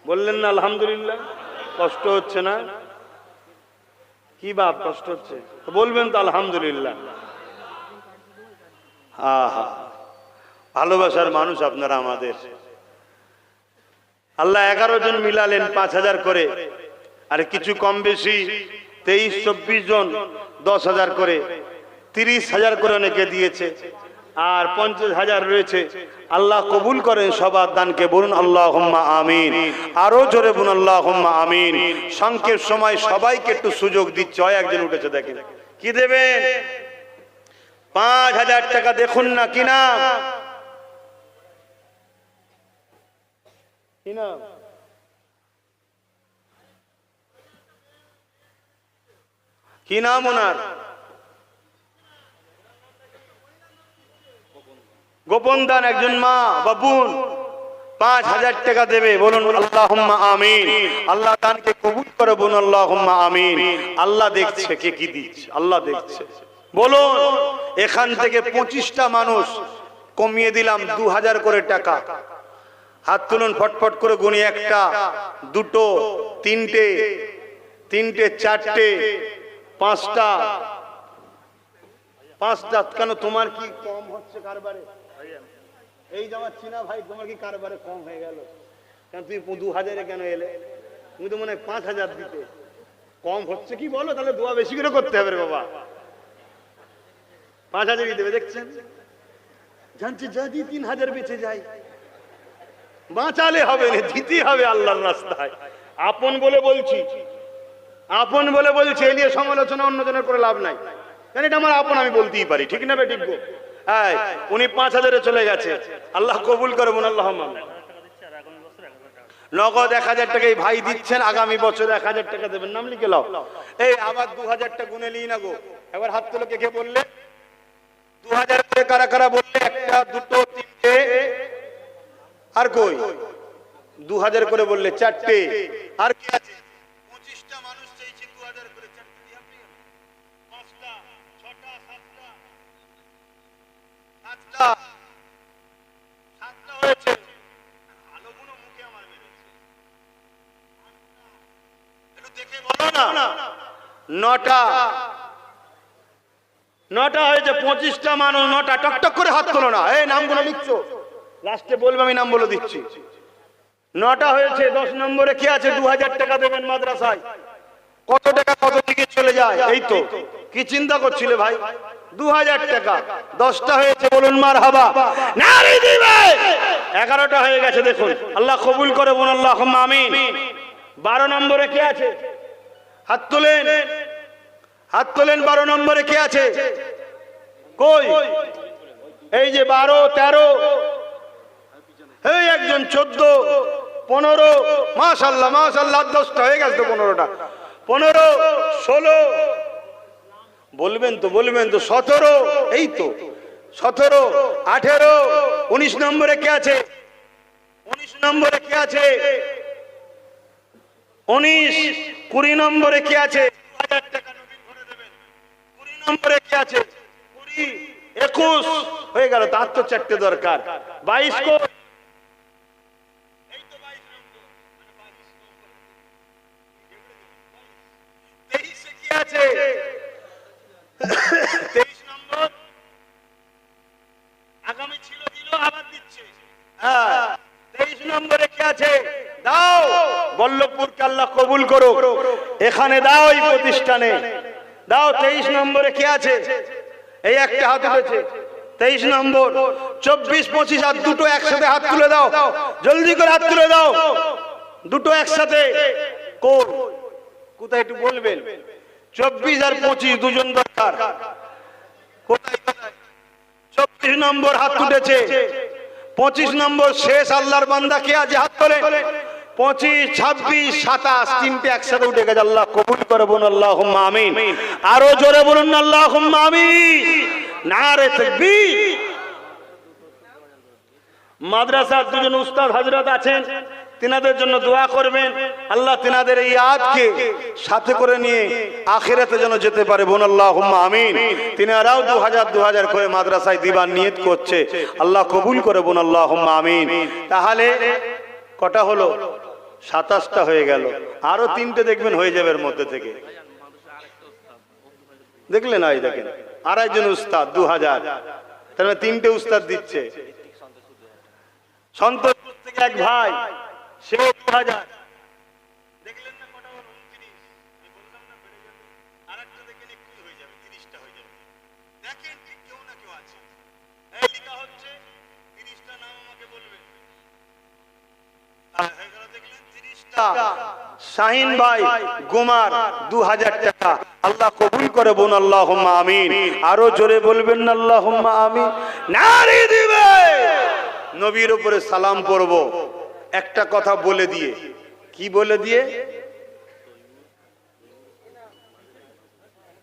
বললেন না আলহামদুলিল্লাহ? কষ্ট হচ্ছে না? কি বাপ কষ্ট হচ্ছে? বলবেন তো আলহামদুলিল্লাহ। আহা, ভালোবাসার মানুষ আপনারা আমাদের। আল্লাহ 11 জন মিলালেন 5,000 করে, আর কিছু কম বেশি 23-24 জন 10,000 করে, 30,000 করে অনেকে দিয়েছে, আর 50,000 রয়েছে। আল্লাহ কবুল করেন সবার দানকে, বলুন আল্লাহুম্মা আমিন। আরো জোরে বলুন আল্লাহুম্মা আমিন। সংক্ষেপ সময় সবাইকে একটু সুযোগ দিচ্ছে। হয় একজন উঠেছে, দেখেন কি দেবেন? 5,000 টাকা। দেখুন না কি নাম, কি নাম? কি নাম ওনার? গোপন দান, একজন মা বাবুন 5,000 টাকা দেবে, বলুন আল্লাহুম্মা আমিন। আল্লাহ দানকে কবুল করে, বলুন আল্লাহুম্মা আমিন। আল্লাহ দেখছে কে কি দিচ্ছে, আল্লাহ দেখছে। বলুন, এখান থেকে 25টা মানুষ কমিয়ে দিলাম 2,000 করে টাকা। হাত তুলুন, ফটফট করে গুনি। 1টা 2টো 3টে 4টে 5টা 5টা। কেন তোমার কি কম হচ্ছে কারবারে? এই যে আমার চিনা ভাই, তোমার কি কারবারে কম হয়ে গেল? কেন তুমি 2,000-এ কেন এলে? তুমি তো মনে হয় 5,000 দিতে। কম হচ্ছে কি বলো? তাহলে দোয়া বেশি করে করতে হবে রে বাবা। 5,000-ই দেবে, দেখছেন? জানছি যদি 3,000 বেঁচে যায় বাঁচালে হবে না, দিতে হবে আল্লাহর রাস্তায়। আপন বলে বলছি, আপন বলে বলছি, এ নিয়ে সমালোচনা অন্যজনের করে লাভ নাই, কারণ এটা আমার আপন, আমি বলতেই পারি, ঠিক না বেঠিক গো? হ্যাঁ, উনি 5,000-এ চলে গেছে, আল্লাহ কবুল করবেন, আল্লাহ নগদ 1,000 টাকা এই ভাই দিচ্ছেন, আগামী বছর 1,000 টাকা দেবেন, নাম লিখে লাও। এই আবার 2,000 টাকা গুনে নিই না গো, এবার হাত তুলে কে কে বললে 2,000 করে, কারা কারা বললে? 1, 2, 3টে, আর কই 2,000 করে বললে 4টে, আর কি আছে? 25টা মানুষ চাইছে 2,000 করে, 4টে দিয়ে আপনি 5টা 6টা 7টা 7টা 7টা হয়েছে। ভালো গুলো মুখে আমার মেরেছে, একটু দেখে বলো না। 9টা হয়েছে, 25টা মানুষ, 9টা। টকটক করে হাত তোলো না, এই নামগুলো লিখছো, লাস্টে বলবো, আমি নাম বলে দিচ্ছি। 9টা হয়েছে। 10 নম্বরে কি আছে? 2,000 টাকা দেবেন মাদ্রাসায়। কত টাকা কত দিকে চলে যায়? এই তো, কি চিন্তা করছিলে ভাই? 2,000 টাকা। 10টা হয়েছে, বলুন মারহাবা। নারী দিবে। 11টা হয়ে গেছে, দেখুন, আল্লাহ কবুল করে, বলুন আল্লাহুম্মা আমিন। 12 নম্বরে কি আছে? হাত তোলেন, হাত তোলেন। 12 নম্বরে কি আছে? কই? এই যে 12, 13, এই একজন 14, 15, মাশাআল্লাহ মাশাআল্লাহ, 10টা হয়ে গেছে তো, 15টা, 15, 16, বলবেন তো, বলবেন তো, 17, এই তো 17, 18, 19 নম্বরে কে আছে? 19 নম্বরে কে আছে? 19, 20 নম্বরে কে আছে? 2,000 টাকা নবীর ঘরে দেবেন। 20 নম্বরে কে আছে? 20, 21 হয়ে গেল, তার তো 4টে দরকার। 22 কো? এই তো 22 নম্বর, মানে 22 নম্বর। 23 এ কি আছে? 23 নম্বর আগামী ছিল, দিল, আবার দিচ্ছে। হ্যাঁ, 23 নম্বরে কি আছে? দাও। বল্লভপুরকে আল্লাহ কবুল করো, এখানে দাও, এই প্রতিষ্ঠানে দাও। 23 নম্বরে কি আছে? এই একটা হাত উঠেছে, 23 নম্বর। 24, 25 আর দুটো একসাথে হাত তুলে দাও, জলদি করে হাত তুলে দাও, দুটো একসাথে। কোথায় একটু বলবেন? 24 আর 25 দুজন দরকার। কোথায় কোথায়? 24 নম্বর হাত উঠেছে। 25 নম্বর শেষ আল্লাহর বান্দা কে আছে? হাত তোলে। 25, 26, 27 তিনটে একসাথে উঠে গেছে, আল্লাহ কবুল করে, বলুন আল্লাহুম্মা আমিন। আরো জোরে বলুন আল্লাহুম্মা আমিন। নারে তাকবীর। মাদ্রাসার দুজন উস্তাদ হযরত আছেন, তিনাদের জন্য দোয়া করবেন, আল্লাহ তিনাদের এই আয়াতকে সাথে করে নিয়ে আখিরাতে যেন যেতে পারে, বলুন আল্লাহুম্মা আমিন। তিনারাও 2,000 করে মাদ্রাসায় দিবার নিয়ত করছে, আল্লাহ কবুল করে, বলুন আল্লাহুম্মা আমিন। তাহলে কটা হলো? 27টা হয়ে গেল, আরো 3টে দেখবেন হয়ে যাবে এর মধ্যে থেকে। দেখলেন? এই দেখেন, আর একজন উস্তাদ 2,000, তার মানে 3টে উস্তাদ দিচ্ছে। সন্তোষপুর থেকে এক ভাই, সে 2,000। দেখলেন না কটা হলো? 29। আমি বললাম না বেড়ে যাবে, আরেকটা দেখেন একটু হয়ে যাবে, 30টা হয়ে যাবে। দেখেন ঠিক কেউ না কেউ আছে। এই লেখা হচ্ছে 30টা নাম আমাকে বলবেন। হয়ে গেল, দেখলেন 30টা। শাহিন ভাই গুমার 2,000 টাকা, আল্লাহ কবুল করে, বোন আল্লাহুম্মা আমিন। আরো জোরে বলবেন না আল্লাহুম্মা আমিন। নারী দিবে। নবীর উপরে সালাম পড়ব, একটা কথা বলে দিয়ে। কি বলে দিয়ে?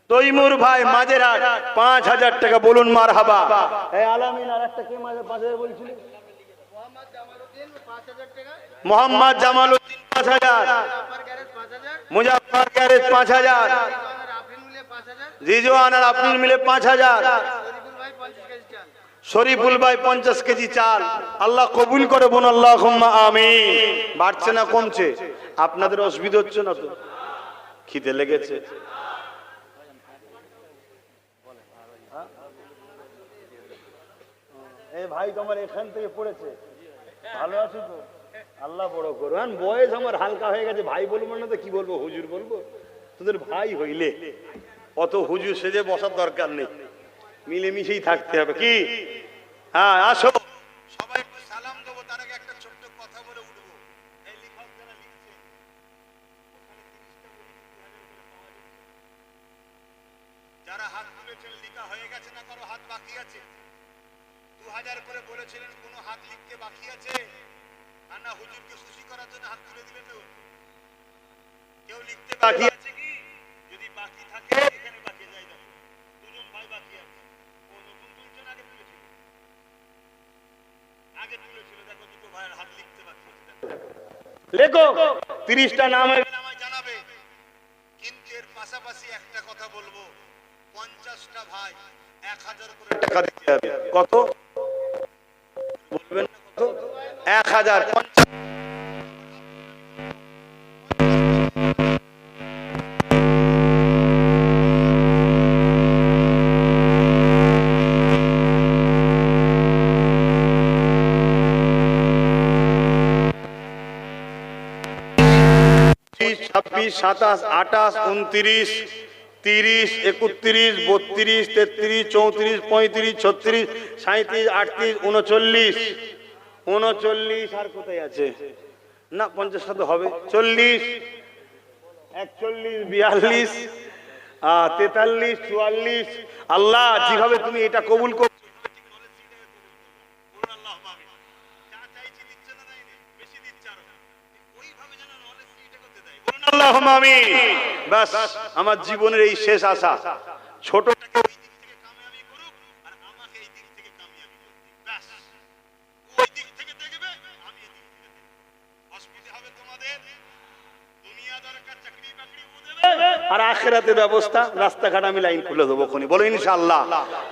তৈমুর ভাই মাঝেরহাট 5,000 টাকা, বলুন মারহাবা। এই আলামিন আর একটা কে মাঝে 5,000 বলছিল? মোহাম্মদ জামালউদ্দিন 5,000, মুজাফফর গ্যারেজ 5,000, রিজওয়ান আর আপনি মিলে 5,000, শরীফুল ভাই 50 কেজি চাল, আল্লাহ কবুল করে, বোন আল্লাহুম্মা আমিন। বাড়ছে না কমছে? আপনাদের অসুবিধা হচ্ছে না তো? খিদে লেগেছে? এই ভাই তোমার এখান থেকে পড়েছে, ভালো আছো তো? আল্লাহ বড় করো। বয়স আমার হালকা হয়ে গেছে, ভাই বলবো না তো কি বলবো? হুজুর বলবো। তোদের ভাই হইলে অত হুজুর সেজে বসার দরকার নেই, মিলেমিশেই থাকতে হবে। কি? হ্যাঁ, আসো সবাই সালাম দেবো, তার আগে একটা ছোট্ট কথা যারা হাত তুলেছেন লিখা হয়ে গেছে না কারো হাত বাকি আছে? 2000 করে বলেছিলেন কোন হাত লিখতে বাকি আছে? আর না হুজুরকে খুশি করার জন্য হাত তুলে দিলেন? তো কেউ লিখতে বাকি আছে কি? যদি বাকি থাকে এখানে বাকি যাই দেখো, দুজন ভাই বাকি আছে। ও নতুন তুলছেন, আগে তুলেছিল? আগে তুলেছিল। দেখো দুটো ভাইয়ের হাত লিখতে বাকি আছে। লেখো 30টা নাম আমায় জানাবে। কিন্তু এর পাশাপাশি একটা কথা বলবো, 50টা ভাই 1000 করে টাকা দিতে হবে। কত বলবেন? কত? 1000। ছাব্বিশ, 27, 28, 29, 30, 31, 32, 33, 34, 35, 36, 37, 38, 39, 39 আর কোথায় আছে? না 50টা তো হবে। 40, 41, 42, 43, 44। আল্লাহ যেভাবে তুমি এটা কবুল করো, আল্লাহুম্মা আমিন। বাস আমার জীবনের এই শেষ আশা, ছোটটাকে ওই দিক থেকে কামিয়াবি করুক আর আমাকে এই দিক থেকে কামিয়াবি করুক। বাস ওই দিক থেকে দেখবে, আমি এই দিক থেকে দেখব। অসুবিধা হবে তোমাদের? দুনিয়া দরকার, চাকরি বাকরি ও দেবে, আর আখিরাতে ব্যবস্থা, রাস্তাঘাট আমি লাইন খুলে দেবো খনি। বলো ইনশাআল্লাহ।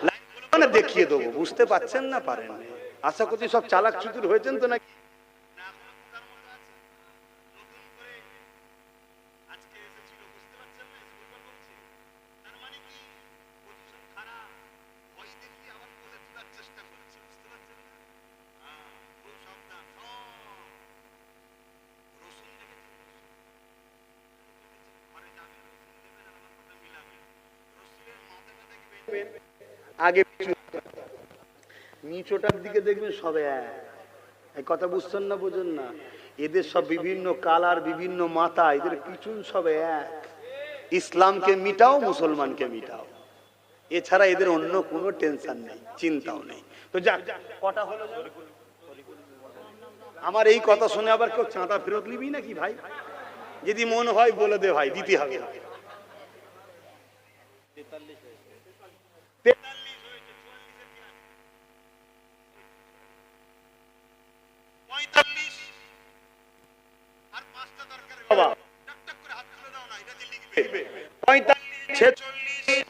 লাইন খুলে মানে দেখিয়ে দেবো। বুঝতে পারছেন না পারেন? আশা করছি সব চালাক চতুর হয়েছেন তো নাকি? আগে নিচোটার দিকে দেখবেন সবে এক কথা। বুঝছেন না? বোঝেন না? এদের সব বিভিন্ন কালার, বিভিন্ন মাথা, এদের পিছন সবে এক। ইসলামকে মিটাও, মুসলমানকে মিটাও, এছাড়া এদের অন্য কোনো টেনশন নেই, চিন্তাও নেই। তো যাক, কটা হলো? আমার এই কথা শুনে আবার কেউ চাঁদা ফেরত নিবি নাকি ভাই? যদি মন হয় বলে দে ভাই, দিতে হবে। 45 আর 5টা দরকার। বাবা টক টক করে হাত তুলে দাও না, এটা যে লিখবে। 45, 46,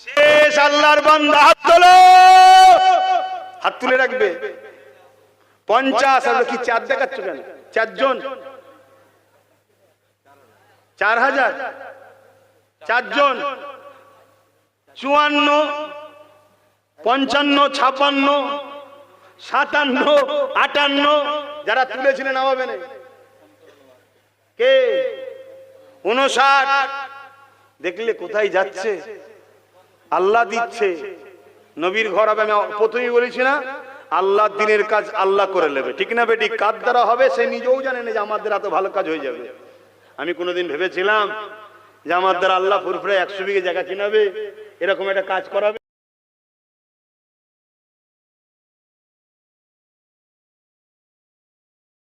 শেষ। আল্লাহর বান্দা হাত তোলো, হাত তুলে রাখবে। 50। আর কি 4 দেখাচ্ছ কেন? 4 জন, 4000, 4 জন। 54, 55, 56, 57, 58 যারা তুলেছিলেন নামাবে না কে? 59। দেখলে কোথায় যাচ্ছে? আল্লাহ দিচ্ছে। নবীর ঘর হবে। আমি প্রথমেই বলেছি না, আল্লাহ দিনের কাজ আল্লাহ করে নেবে, ঠিক না বেটি? কার দ্বারা হবে সে নিজেও জানে না যে আমার দ্বারা এত ভালো কাজ হয়ে যাবে। আমি কোনোদিন ভেবেছিলাম যে আমার দ্বারা আল্লাহ ফুরফুরে 100 বিঘে জায়গা কিনাবে, এরকম একটা কাজ করাবে।